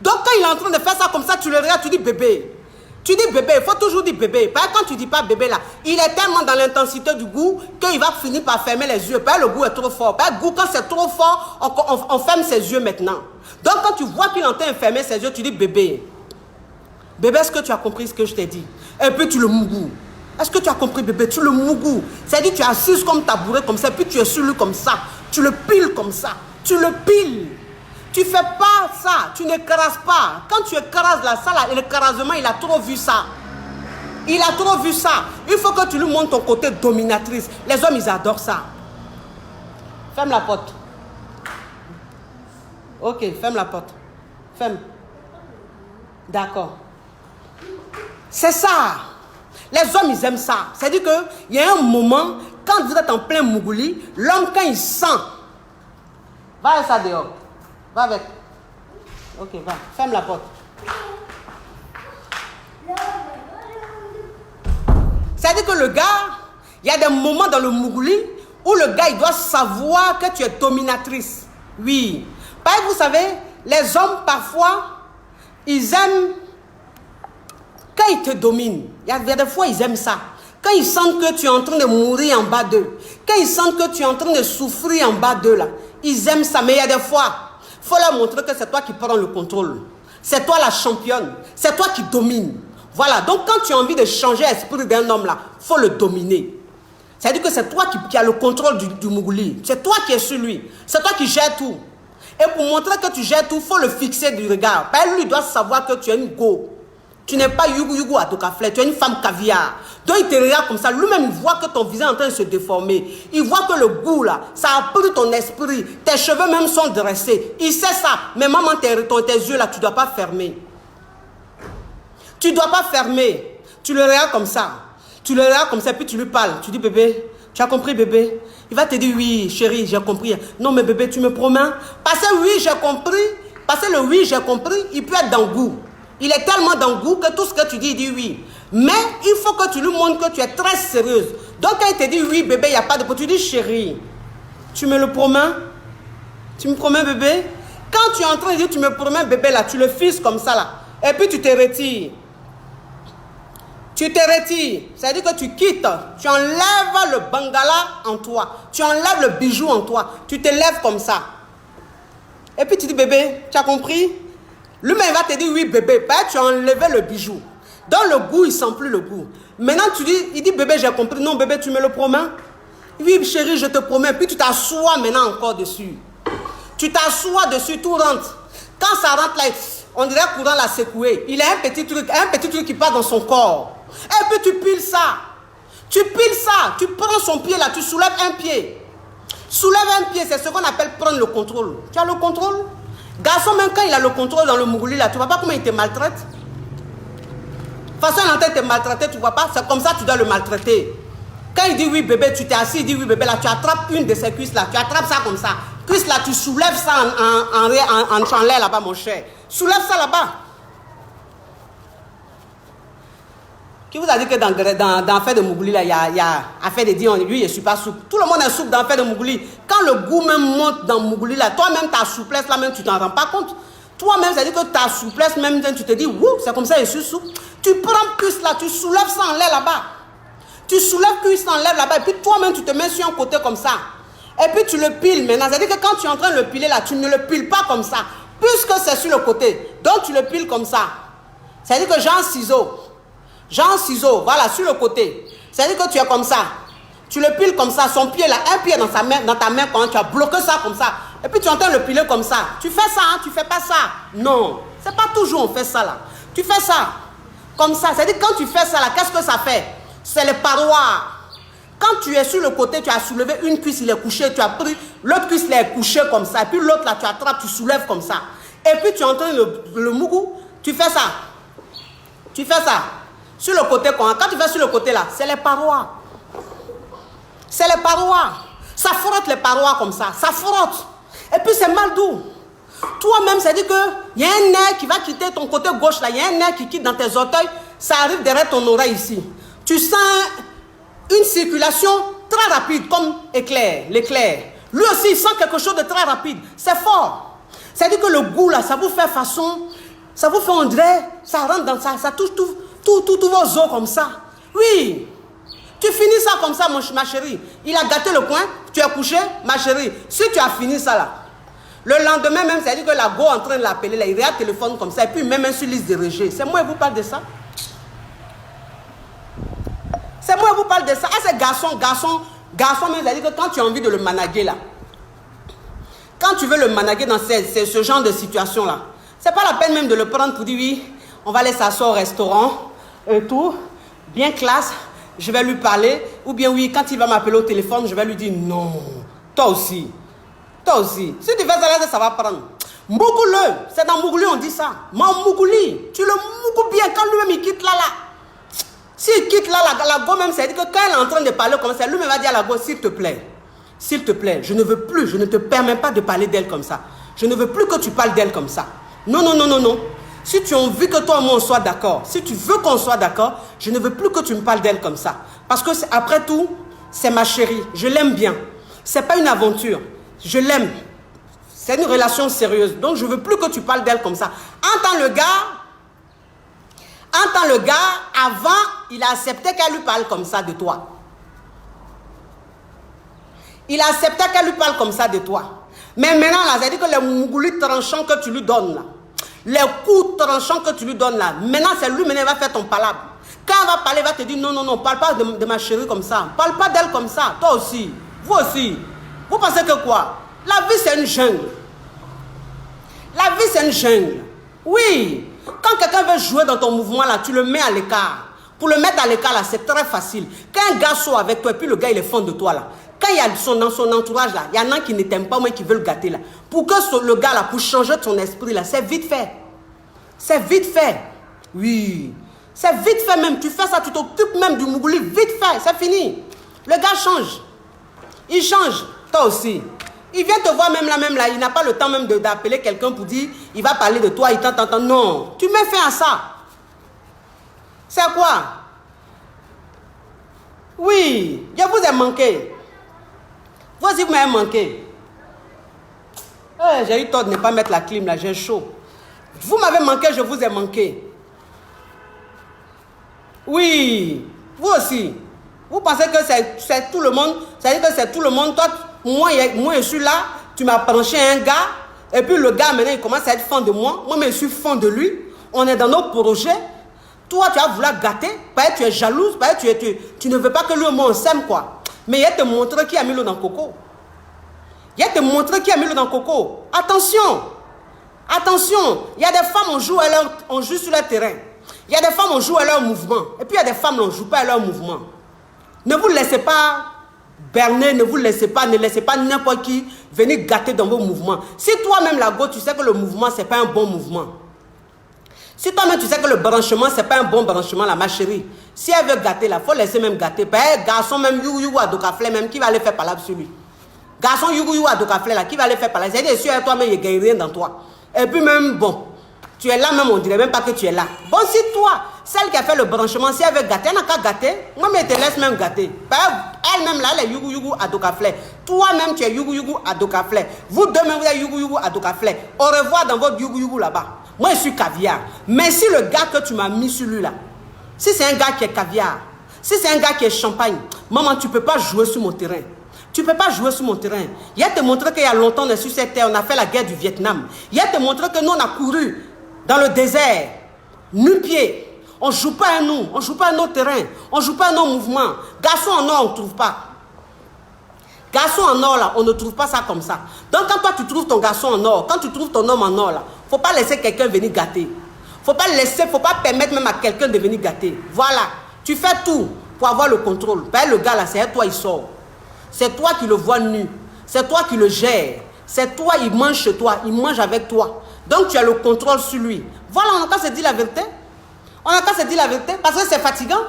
Donc quand il est en train de faire ça comme ça, tu le regardes, tu dis bébé. Tu dis bébé, il faut toujours dire bébé. Parce que quand tu ne dis pas bébé là, il est tellement dans l'intensité du goût qu'il va finir par fermer les yeux. Parce que le goût est trop fort. Parce que le goût, quand c'est trop fort, on ferme ses yeux maintenant. Donc quand tu vois qu'il est en train de fermer ses yeux, tu dis bébé. Bébé, est-ce que tu as compris ce que je t'ai dit? Et puis tu le mougou. Est-ce que tu as compris bébé? Tu le mougou. C'est-à-dire tu es assise comme tabouret comme ça, puis tu es sur lui comme ça. Tu le piles comme ça. Tu le piles. Tu ne fais pas ça. Tu n'écrases pas. Quand tu écrases là, ça là, l'écrasement, il a trop vu ça. Il a trop vu ça. Il faut que tu lui montres ton côté dominatrice. Les hommes, ils adorent ça. Ferme la porte. Ok, ferme la porte. Ferme. D'accord. C'est ça. Les hommes, ils aiment ça. C'est-à-dire qu'il y a un moment, quand vous êtes en plein mougouli, l'homme, quand il sent... Va avec ça dehors. Va avec. Ok, va. Ferme la porte. C'est-à-dire que le gars, il y a des moments dans le mougouli où le gars, il doit savoir que tu es dominatrice. Oui. Parce que vous savez, les hommes, parfois, ils aiment... Quand ils te dominent, il y a des fois, ils aiment ça. Quand ils sentent que tu es en train de mourir en bas d'eux, quand ils sentent que tu es en train de souffrir en bas d'eux, là, ils aiment ça. Mais il y a des fois, il faut leur montrer que c'est toi qui prends le contrôle. C'est toi la championne. C'est toi qui domine. Voilà. Donc, quand tu as envie de changer l'esprit d'un homme, là, il faut le dominer. C'est-à-dire que c'est toi qui as le contrôle du mougouli. C'est toi qui es sur lui. C'est toi qui gères tout. Et pour montrer que tu gères tout, il faut le fixer du regard. Ben, lui, il doit savoir que tu es une go. Tu n'es pas Yougou Yougou à Tokaflé, tu es une femme caviar. Donc il te regarde comme ça, lui-même il voit que ton visage est en train de se déformer. Il voit que le goût là, ça a pris ton esprit. Tes cheveux même sont dressés. Il sait ça, mais maman, tes yeux là, tu ne dois pas fermer. Tu ne dois pas fermer. Tu le regardes comme ça. Tu le regardes comme ça, puis tu lui parles. Tu dis bébé, tu as compris bébé? Il va te dire oui chérie, j'ai compris. Non mais bébé, tu me promets? Parce que oui, j'ai compris. Parce que le oui, j'ai compris, il peut être dans le goût. Il est tellement dans le goût que tout ce que tu dis, il dit oui. Mais il faut que tu lui montres que tu es très sérieuse. Donc quand il te dit oui bébé, il n'y a pas de... Tu dis chérie, tu me le promets? Tu me promets bébé? Quand tu es en train de dire tu me promets bébé là, tu le fixes comme ça là. Et puis tu te retires. Tu te retires. C'est-à-dire que tu quittes. Tu enlèves le bangala en toi. Tu enlèves le bijou en toi. Tu te lèves comme ça. Et puis tu dis bébé, tu as compris? Lui-même va te dire oui bébé, tu as enlevé le bijou. Dans le goût, il ne sent plus le goût. Maintenant tu dis, il dit bébé j'ai compris. Non bébé tu me le promets? Oui chérie je te promets. Puis tu t'assois maintenant encore dessus. Tu t'assois dessus, tout rentre. Quand ça rentre là, on dirait que courant l'a secoué. Il a un petit truc qui part dans son corps. Et puis tu piles ça. Tu piles ça. Tu prends son pied là, tu soulèves un pied. Soulève un pied, c'est ce qu'on appelle prendre le contrôle. Tu as le contrôle? Garçon, même quand il a le contrôle dans le Mougouli là, tu vois pas comment il te maltraite? De toute façon, il est en train de te maltraiter, tu vois pas? C'est comme ça que tu dois le maltraiter. Quand il dit oui bébé, tu t'es assis, il dit oui bébé là, tu attrapes une de ses cuisses là, tu attrapes ça comme ça. Cuisse là, tu soulèves ça en l'air là-bas mon cher. Soulève ça là-bas. Qui vous a dit que dans Affaire de Mougouli, là, il y a Affaire de Dion, lui, je ne suis pas souple. Tout le monde est souple dans Affaire de Mougouli. Quand le goût même monte dans Mougouli, là, toi-même, ta souplesse, là, même, tu t'en rends pas compte. Toi-même, ça dit que ta souplesse, même, tu te dis, ouh, c'est comme ça, je suis souple. Tu prends cuisse là, tu soulèves ça en l'air là-bas. Tu soulèves cuisse en l'air là-bas, et puis toi-même, tu te mets sur un côté comme ça. Et puis tu le piles maintenant. C'est-à-dire que quand tu es en train de le piler là, tu ne le piles pas comme ça. Puisque c'est sur le côté. Donc tu le piles comme ça. C'est-à-dire que j'ai un ciseau, voilà, sur le côté. C'est-à-dire que tu es comme ça. Tu le piles comme ça, son pied là, un pied dans ta main, quand tu as bloqué ça comme ça. Et puis tu es en train de le piler comme ça. Tu fais ça, hein, tu fais pas ça. Non, c'est pas toujours on fait ça là. Tu fais ça, comme ça. C'est-à-dire quand tu fais ça là, qu'est-ce que ça fait? C'est les parois. Quand tu es sur le côté, tu as soulevé une cuisse, il est couché, tu as pris, l'autre cuisse il est couché comme ça. Et puis l'autre là, tu attrapes, tu soulèves comme ça. Et puis tu es en train de le mougou, tu fais ça. Tu fais ça. Sur le côté, quand tu fais sur le côté là, c'est les parois. C'est les parois. Ça frotte les parois comme ça. Ça frotte. Et puis c'est mal doux. Toi-même, ça dit qu'il y a un nerf qui va quitter ton côté gauche là. Il y a un nerf qui quitte dans tes orteils. Ça arrive derrière ton oreille ici. Tu sens une circulation très rapide comme l'éclair. Lui aussi, il sent quelque chose de très rapide. C'est fort. C'est-à-dire que le goût là, ça vous fait façon, ça vous fait on dirait, ça rentre dans ça, ça touche tous vos os comme ça. Oui. Tu finis ça comme ça, ma chérie. Il a gâté le coin, tu es couché, ma chérie. Si tu as fini ça là, le lendemain même, c'est-à-dire que la go est en train de l'appeler, là, il regarde le téléphone comme ça, et puis même sur liste de rejet. C'est moi qui vous parle de ça. C'est moi qui vous parle de ça. Ah, c'est garçon, même, c'est-à-dire que quand tu as envie de le managuer là, quand tu veux le managuer dans ce genre de situation là, c'est pas la peine même de le prendre pour dire oui, on va aller s'asseoir au restaurant, et tout, bien classe, je vais lui parler, ou bien oui, quand il va m'appeler au téléphone, je vais lui dire non, toi aussi. Si tu fais ça, ça va prendre. Mougoule, c'est dans Mougouli on dit ça. Mon Mougouli, tu le mougoules bien quand lui-même il quitte là. S'il quitte là, la go même, c'est-à-dire que quand elle est en train de parler comme ça, lui-même va dire à la go, s'il te plaît, je ne veux plus, je ne te permets pas de parler d'elle comme ça. Je ne veux plus que tu parles d'elle comme ça. Non. Si tu as envie que toi et moi on soit d'accord, si tu veux qu'on soit d'accord, je ne veux plus que tu me parles d'elle comme ça. Parce que après tout, c'est ma chérie, je l'aime bien. C'est pas une aventure, je l'aime. C'est une relation sérieuse. Donc je ne veux plus que tu parles d'elle comme ça. Entends le gars, avant, il a accepté qu'elle lui parle comme ça de toi. Il a accepté qu'elle lui parle comme ça de toi. Mais maintenant, là, c'est-à-dire que les mougoulis tranchants que tu lui donnes, là, les coups tranchants que tu lui donnes, là, maintenant, c'est lui, maintenant, il va faire ton palabre. Quand il va parler, il va te dire, non, parle pas de ma chérie comme ça. Parle pas d'elle comme ça. Toi aussi. Vous aussi. Vous pensez que quoi? La vie, c'est une jungle. La vie, c'est une jungle. Oui. Quand quelqu'un veut jouer dans ton mouvement, là, tu le mets à l'écart. Pour le mettre à l'écart, là, c'est très facile. Quand un gars sort avec toi, et puis le gars, il est fond de toi, là. Quand il y a dans son entourage, là, il y en a qui ne t'aiment pas, mais qui veulent gâter, là. Pour que le gars, là, pour changer ton esprit, là, c'est vite fait. C'est vite fait. Oui. C'est vite fait même. Tu fais ça, tu t'occupes même du mougouli. Vite fait, c'est fini. Le gars change. Il change. Toi aussi. Il vient te voir même là. Il n'a pas le temps même d'appeler quelqu'un pour dire, il va parler de toi, il t'entend. Non. Tu mets fin à ça. C'est quoi? Oui. Je vous ai manqué. Vous aussi, vous m'avez manqué. J'ai eu tort de ne pas mettre la clim là. J'ai chaud. Vous m'avez manqué, je vous ai manqué. Oui, vous aussi. Vous pensez que c'est tout le monde. C'est-à-dire que c'est tout le monde. Toi, moi, je suis là. Tu m'as branché un gars. Et puis le gars, maintenant, il commence à être fan de moi. Moi, je suis fan de lui. On est dans nos projets. Toi, tu as voulu gâter. Peut-être tu es jalouse. Peut-être tu ne veux pas que lui et moi, on s'aime, quoi. Mais il va te montrer qui a mis l'eau dans le coco. Il va te montrer qui a mis l'eau dans le coco. Attention. Attention. Il y a des femmes, on joue sur leur terrain. Il y a des femmes, on joue à leur mouvement. Et puis il y a des femmes, on ne joue pas à leur mouvement. Ne vous laissez pas berner, ne laissez pas n'importe qui venir gâter dans vos mouvements. Si toi-même, la go, tu sais que le mouvement, ce n'est pas un bon mouvement. Si toi-même, tu sais que le branchement, ce n'est pas un bon branchement, là, ma chérie. Si elle veut gâter, il faut laisser même gâter. Ben, garçon, même you à Dokafle, même, qui va aller faire parler sur lui. Garçon, you à Dokafle, là, qui va aller faire parler. C'est-à-dire, si toi-même, il ne gagne rien dans toi. Et puis même, bon. Tu es là même, on dirait même pas que tu es là. Bon, si toi, celle qui a fait le branchement, si elle veut gâter, elle n'a qu'à gâter. Moi, mais elle te laisse même gâter. Elle-même, là, elle est yugu à Dokafle. Toi-même, tu es yugu à Dokafle. Vous deux même, vous êtes yugu à Dokafle. Au revoir dans votre yugu là-bas. Moi, je suis caviar. Mais si le gars que tu m'as mis sur lui là, si c'est un gars qui est caviar, si c'est un gars qui est champagne, maman, tu ne peux pas jouer sur mon terrain. Tu ne peux pas jouer sur mon terrain. Il y a te montrer qu'il y a longtemps, on est sur cette terre, on a fait la guerre du Vietnam. Il y a te montrer que nous, on a couru dans le désert, nu-pied. On ne joue pas à nous, on ne joue pas à nos terrains, on ne joue pas à nos mouvements. Garçon en or, on ne trouve pas. Garçon en or, là, on ne trouve pas ça comme ça. Donc, quand toi, tu trouves ton garçon en or, quand tu trouves ton homme en or, là, il ne faut pas laisser quelqu'un venir gâter. Il ne faut pas permettre même à quelqu'un de venir gâter. Voilà. Tu fais tout pour avoir le contrôle. Ben, le gars, là, c'est toi, il sort. C'est toi qui le vois nu. C'est toi qui le gères. C'est toi, il mange chez toi, il mange avec toi. Donc, tu as le contrôle sur lui. Voilà, on n'a qu'à se dire la vérité. On n'a qu'à se dire la vérité parce que c'est fatigant.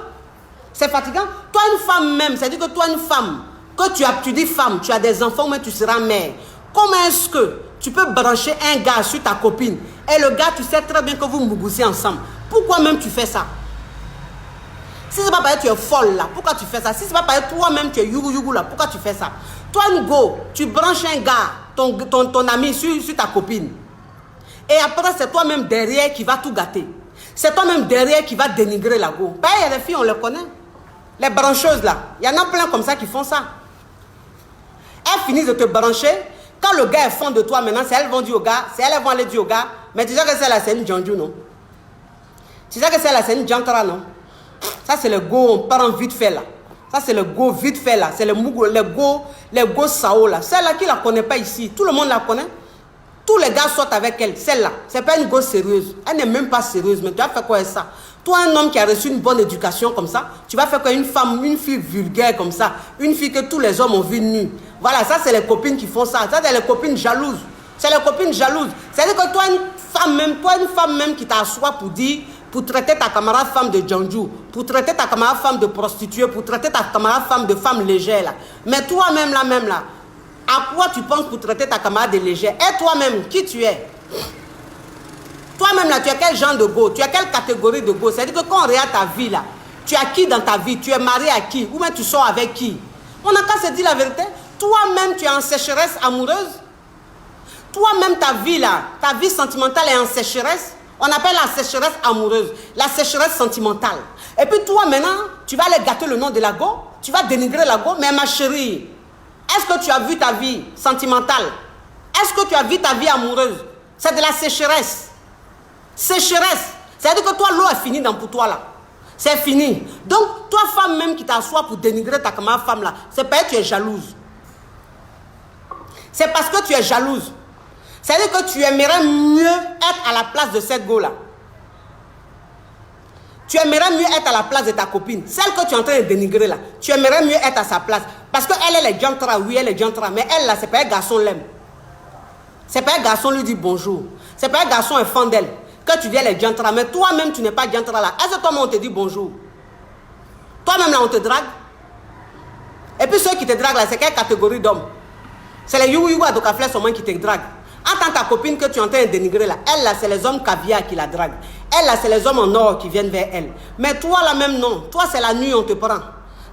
C'est fatigant. Toi, une femme même, c'est-à-dire que toi, une femme, que tu dis femme, tu as des enfants, mais tu seras mère. Comment est-ce que tu peux brancher un gars sur ta copine et le gars, tu sais très bien que vous mougoussez ensemble. Pourquoi même tu fais ça? Si ce n'est pas parce que tu es folle là, pourquoi tu fais ça? Si ce n'est pas parce que toi-même tu es yougou là, pourquoi tu fais ça? Toi, Ngo, tu branches un gars, ton ami sur ta copine. Et après, c'est toi-même derrière qui va tout gâter. C'est toi-même derrière qui va dénigrer la go. Ben, il y a des filles, on les connaît. Les brancheuses là, il y en a plein comme ça qui font ça. Elles finissent de te brancher. Quand le gars est fond de toi maintenant, c'est elles vont dire au gars, c'est elles vont aller dire au gars, mais tu sais que c'est la scène Djanju, non? Tu sais que c'est la scène Djankara, non? Ça, c'est le go, on part en vite fait là. Ça, c'est le go vite fait là. C'est le go Sao là. Celle-là qui ne la connaît pas ici, tout le monde la connaît. Tous les gars sortent avec elle. Celle-là, ce n'est pas une go sérieuse. Elle n'est même pas sérieuse, mais tu vas faire quoi avec ça? Toi, un homme qui a reçu une bonne éducation comme ça, tu vas faire quoi? Une femme, une fille vulgaire comme ça, une fille que tous les hommes ont vu nue. Voilà, ça, c'est les copines qui font ça. Ça, c'est les copines jalouses. C'est les copines jalouses. C'est-à-dire que toi, une femme même qui t'assoit pour dire, pour traiter ta camarade femme de Djanju, pour traiter ta camarade femme de prostituée, pour traiter ta camarade femme de femme légère là. Mais toi-même là, à quoi tu penses pour traiter ta camarade de légère? Et toi-même, qui tu es? Toi-même là, tu as quel genre de go? Tu as quelle catégorie de go? C'est-à-dire que quand on regarde ta vie là, tu as qui dans ta vie? Tu es marié à qui? Ou même tu sors avec qui? On n'a qu'à se dire la vérité. Toi-même, tu es en sécheresse amoureuse. Toi-même, ta vie là, ta vie sentimentale est en sécheresse. On appelle la sécheresse amoureuse, la sécheresse sentimentale. Et puis toi maintenant, tu vas aller gâter le nom de la go, tu vas dénigrer la go, mais ma chérie, est-ce que tu as vu ta vie sentimentale? Est-ce que tu as vu ta vie amoureuse? C'est de la sécheresse. Sécheresse. C'est-à-dire que toi, l'eau est finie pour toi là. C'est fini. Donc, toi, femme même qui t'assoit pour dénigrer ta camarade femme là, c'est parce que tu es jalouse. C'est parce que tu es jalouse. C'est-à-dire que tu aimerais mieux être à la place de cette go là. Tu aimerais mieux être à la place de ta copine. Celle que tu es en train de dénigrer là. Tu aimerais mieux être à sa place. Parce qu'elle est jantra, oui, elle est jantra. Mais elle là, c'est pas un garçon l'aime. C'est pas un garçon lui dit bonjour. C'est pas un garçon un fan d'elle. Que tu dis elle est jantra. Mais toi-même, tu n'es pas jantra là. Est-ce que toi-même on te dit bonjour? Toi-même là, on te drague. Et puis ceux qui te draguent là, c'est quelle catégorie d'hommes? C'est les you à Dokafleur seulement qui te draguent. En tant que ta copine que tu es en train de dénigrer là, elle là, c'est les hommes caviar qui la draguent. Elle là, c'est les hommes en or qui viennent vers elle. Mais toi là même non. Toi, c'est la nuit on te prend.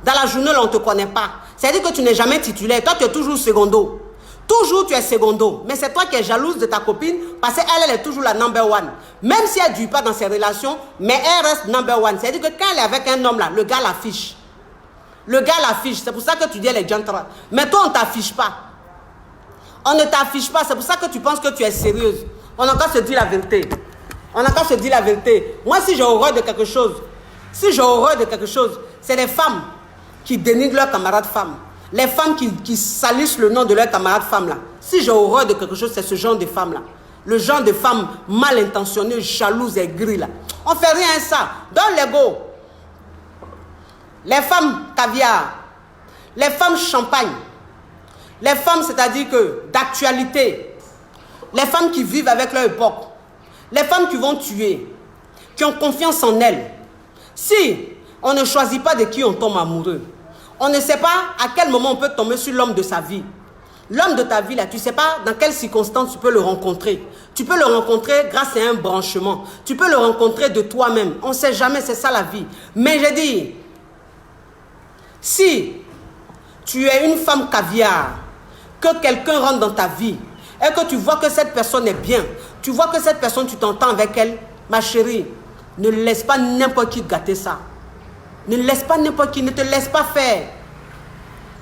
Dans la journée là, on ne te connaît pas. C'est-à-dire que tu n'es jamais titulaire. Toi, tu es toujours secondo. Toujours tu es secondo. Mais c'est toi qui es jalouse de ta copine parce qu'elle, elle est toujours la number one. Même si elle ne dure pas dans ses relations, mais elle reste number one. C'est-à-dire que quand elle est avec un homme là, le gars l'affiche. Le gars l'affiche. C'est pour ça que tu dis elle est jantra. Mais toi, on ne t'affiche pas. On ne t'affiche pas. C'est pour ça que tu penses que tu es sérieuse. On a qu'à se dire la vérité. On a qu'à se dire la vérité. Moi, si j'ai horreur de quelque chose, c'est les femmes qui dénigrent leurs camarades femmes. Les femmes qui salissent le nom de leurs camarades femmes là. Si j'ai horreur de quelque chose, c'est ce genre de femmes là. Le genre de femmes mal intentionnées, jalouses et grilles là. On fait rien à ça. Dans l'ego. Les femmes caviar. Les femmes champagne. Les femmes, c'est-à-dire que d'actualité. Les femmes qui vivent avec leur époque. Les femmes qui vont tuer. Qui ont confiance en elles. Si on ne choisit pas de qui on tombe amoureux, on ne sait pas à quel moment on peut tomber sur l'homme de sa vie. L'homme de ta vie, là, tu ne sais pas dans quelles circonstances tu peux le rencontrer. Tu peux le rencontrer grâce à un branchement. Tu peux le rencontrer de toi-même. On ne sait jamais, c'est ça la vie. Mais je dis, si tu es une femme caviar, que quelqu'un rentre dans ta vie et que tu vois que cette personne est bien, tu vois que cette personne, tu t'entends avec elle, ma chérie, ne laisse pas n'importe qui gâter ça. Ne laisse pas n'importe qui, ne te laisse pas faire.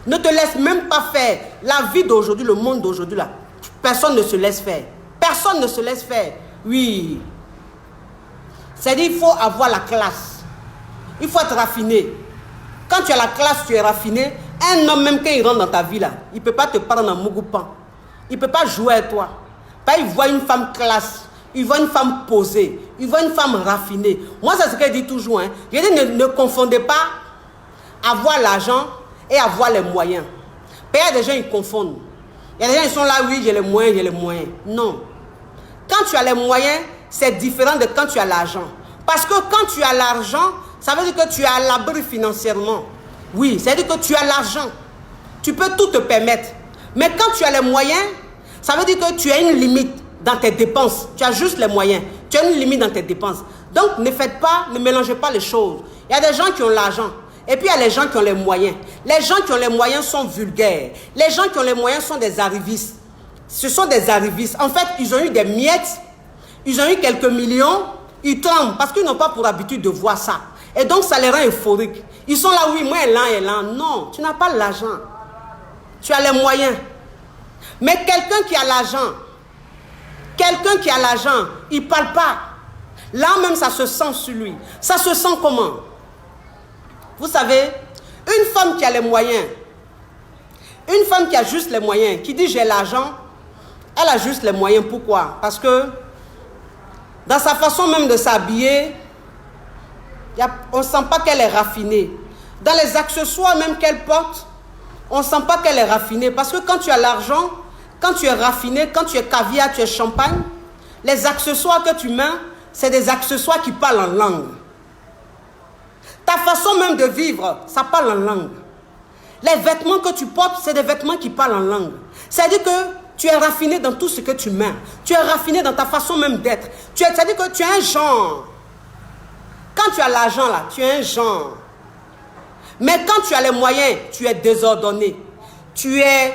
Ne te laisse même pas faire. La vie d'aujourd'hui, le monde d'aujourd'hui, là, personne ne se laisse faire. Personne ne se laisse faire. Oui. C'est-à-dire qu'il faut avoir la classe. Il faut être raffiné. Quand tu as la classe, tu es raffiné. Un homme, même quand il rentre dans ta vie, là, il ne peut pas te prendre en mougoupan. Il ne peut pas jouer à toi. Il voit une femme classe. Il voit une femme posée. Il voit une femme raffinée. Moi, c'est ce qu'elle dit toujours. Hein. Je dis, ne confondez pas avoir l'argent et avoir les moyens. Il y a des gens, ils confondent. Il y a des gens, ils sont là, oui, j'ai les moyens, j'ai les moyens. Non. Quand tu as les moyens, c'est différent de quand tu as l'argent. Parce que quand tu as l'argent, ça veut dire que tu es à l'abri financièrement. Oui, c'est-à-dire que tu as l'argent. Tu peux tout te permettre. Mais quand tu as les moyens, ça veut dire que tu as une limite dans tes dépenses. Tu as juste les moyens. Tu as une limite dans tes dépenses. Donc, ne mélangez pas les choses. Il y a des gens qui ont l'argent. Et puis, il y a les gens qui ont les moyens. Les gens qui ont les moyens sont vulgaires. Les gens qui ont les moyens sont des arrivistes. Ce sont des arrivistes. En fait, ils ont eu des miettes. Ils ont eu quelques millions. Ils tremblent parce qu'ils n'ont pas pour habitude de voir ça. Et donc, ça les rend euphoriques. Ils sont là, oui, moi, elle là. Non, tu n'as pas l'argent. Tu as les moyens. Mais quelqu'un qui a l'argent, il ne parle pas. Là même, ça se sent sur lui. Ça se sent comment? Vous savez, une femme qui a les moyens, une femme qui a juste les moyens, qui dit j'ai l'argent, elle a juste les moyens. Pourquoi? Parce que dans sa façon même de s'habiller, on ne sent pas qu'elle est raffinée. Dans les accessoires même qu'elle porte, on ne sent pas qu'elle est raffinée. Parce que quand tu as l'argent, quand tu es raffiné, quand tu es caviar, tu es champagne, les accessoires que tu mets, c'est des accessoires qui parlent en langue. Ta façon même de vivre, ça parle en langue. Les vêtements que tu portes, c'est des vêtements qui parlent en langue. C'est-à-dire que tu es raffiné dans tout ce que tu mets. Tu es raffiné dans ta façon même d'être. C'est-à-dire que tu es un genre. Quand tu as l'argent là, tu es un genre. Mais quand tu as les moyens, tu es désordonné. Tu es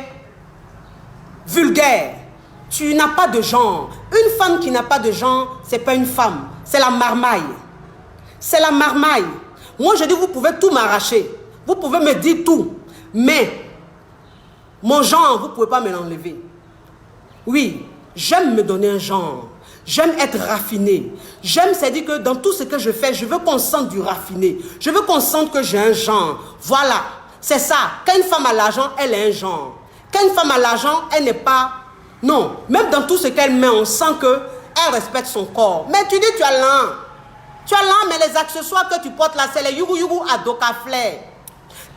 vulgaire. Tu n'as pas de genre. Une femme qui n'a pas de genre, ce n'est pas une femme. C'est la marmaille. C'est la marmaille. Moi, je dis, vous pouvez tout m'arracher. Vous pouvez me dire tout. Mais, mon genre, vous ne pouvez pas me l'enlever. Oui, j'aime me donner un genre. J'aime être raffiné. J'aime, c'est-à-dire que dans tout ce que je fais, je veux qu'on sente du raffiné. Je veux qu'on sente que j'ai un genre. Voilà, c'est ça. Quand une femme a l'argent, elle est un genre. Quand une femme a l'argent, elle n'est pas... Non, même dans tout ce qu'elle met, on sent qu'elle respecte son corps. Mais tu dis, tu as l'argent. Tu as là, mais les accessoires que tu portes là, c'est les yougou à Docaflair.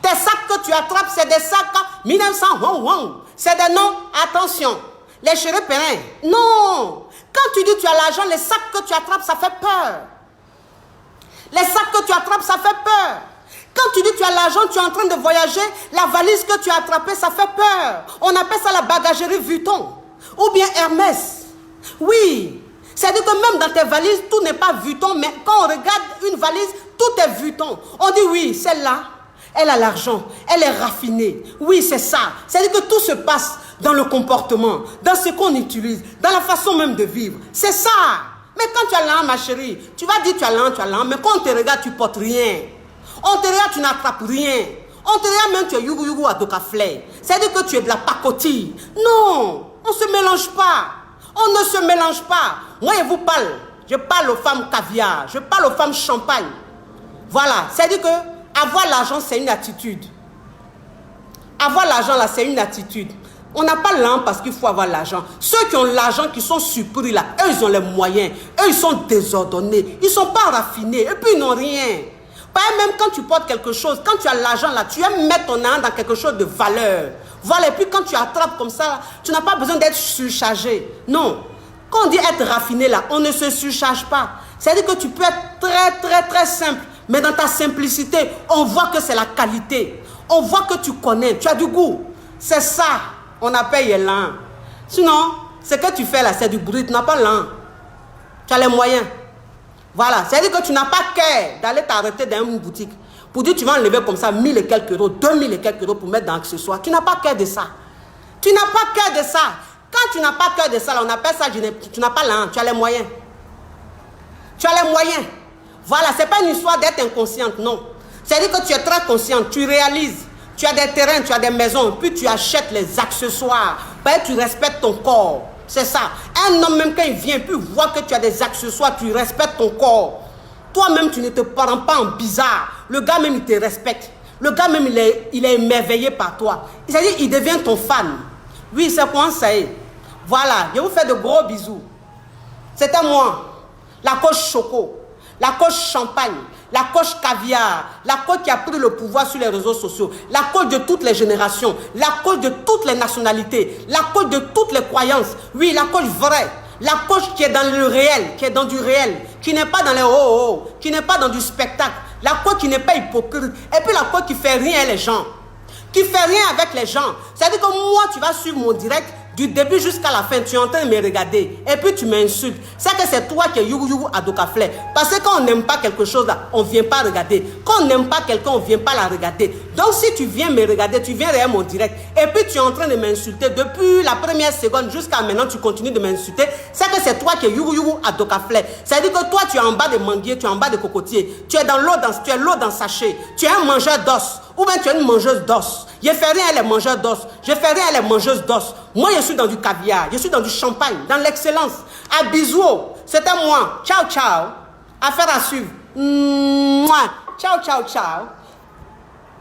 Tes sacs que tu attrapes, c'est des sacs 1900 Wong Wong. C'est des noms, attention, les chérés périns. Non, quand tu dis tu as l'argent, les sacs que tu attrapes, ça fait peur. Les sacs que tu attrapes, ça fait peur. Quand tu dis tu as l'argent, tu es en train de voyager, la valise que tu as attrapée, ça fait peur. On appelle ça la bagagerie Vuitton ou bien Hermès. Oui, c'est-à-dire que même dans tes valises, tout n'est pas Vuitton, mais quand on regarde une valise, tout est Vuitton. On dit oui, celle-là, elle a l'argent, elle est raffinée. Oui, c'est ça. C'est-à-dire que tout se passe dans le comportement, dans ce qu'on utilise, dans la façon même de vivre. C'est ça. Mais quand tu as l'argent, ma chérie, tu vas dire tu as l'argent, mais quand on te regarde, tu ne portes rien. On te regarde, tu n'attrapes rien. On te regarde même, tu es yougou à Docaflair. C'est-à-dire que tu es de la pacotille. Non, on ne se mélange pas. On ne se mélange pas. Moi, je vous parle. Je parle aux femmes caviar. Je parle aux femmes champagne. Voilà. C'est-à-dire que avoir l'argent, c'est une attitude. Avoir l'argent, là, c'est une attitude. On n'a pas l'argent parce qu'il faut avoir l'argent. Ceux qui ont l'argent, qui sont surpris, là, eux, ils ont les moyens. Eux, ils sont désordonnés. Ils ne sont pas raffinés. Et puis, ils n'ont rien. Même quand tu portes quelque chose, quand tu as l'argent là, tu aimes mettre ton argent dans quelque chose de valeur. Voilà, et puis quand tu attrapes comme ça, tu n'as pas besoin d'être surchargé. Non. Quand on dit être raffiné là, on ne se surcharge pas. C'est-à-dire que tu peux être très simple, mais dans ta simplicité, on voit que c'est la qualité. On voit que tu connais, tu as du goût. C'est ça, on appelle l'élan. Sinon, ce que tu fais là, c'est du bruit, tu n'as pas l'élan. Tu as les moyens. Voilà, c'est-à-dire que tu n'as pas cœur d'aller t'arrêter dans une boutique pour dire tu vas enlever comme ça 1000 et quelques euros, 2000 et quelques euros pour mettre dans l'accessoire. Tu n'as pas cœur de ça. Tu n'as pas cœur de ça. Quand tu n'as pas cœur de ça, là, on appelle ça, tu n'as pas l'argent, tu as les moyens. Tu as les moyens. Voilà, ce n'est pas une histoire d'être inconsciente, non. C'est-à-dire que tu es très consciente, tu réalises. Tu as des terrains, tu as des maisons, puis tu achètes les accessoires. Ben, tu respectes ton corps. C'est ça. Un homme, même quand il vient, puis voit que tu as des accessoires, tu respectes ton corps. Toi-même, tu ne te prends pas en bizarre. Le gars même, il te respecte. Le gars même, il est émerveillé par toi. C'est-à-dire, il devient ton fan. Oui, c'est comment ça est. Voilà, je vous fais de gros bisous. C'était moi, la coach Choco, la coach Champagne, la coach Caviar, la coach qui a pris le pouvoir sur les réseaux sociaux, la coach de toutes les générations, la coach de toutes les nationalités, la coach de toutes les croyances. Oui, la coach vraie, la coach qui est dans le réel, qui est dans du réel, qui n'est pas dans les oh-oh, qui n'est pas dans du spectacle, la coach qui n'est pas hypocrite, et puis la coach qui fait rien avec les gens, qui fait rien avec les gens. C'est-à-dire que moi, tu vas suivre mon direct, du début jusqu'à la fin, tu es en train de me regarder. Et puis tu m'insultes. C'est que c'est toi qui es yougou à Docaflair. Parce que quand on n'aime pas quelque chose, là, on ne vient pas regarder. Quand on n'aime pas quelqu'un, on ne vient pas la regarder. Donc si tu viens me regarder, tu viens regarder mon direct. Et puis tu es en train de m'insulter. Depuis la première seconde jusqu'à maintenant, tu continues de m'insulter. C'est que c'est toi qui es yougou à Docaflair. C'est-à-dire que toi, tu es en bas de manguier, tu es en bas de cocotier. Tu es dans l'eau, tu es l'eau dans sachet. Tu es un mangeur d'os. Ou bien tu es une mangeuse d'os. Je fais rien à les mangeurs d'os. Je fais rien à les mangeuses d'os. Moi, je suis dans du caviar. Je suis dans du champagne, dans l'excellence. À bisous. C'était moi. Ciao, ciao. Affaire à suivre. Mouah. Ciao, ciao, ciao.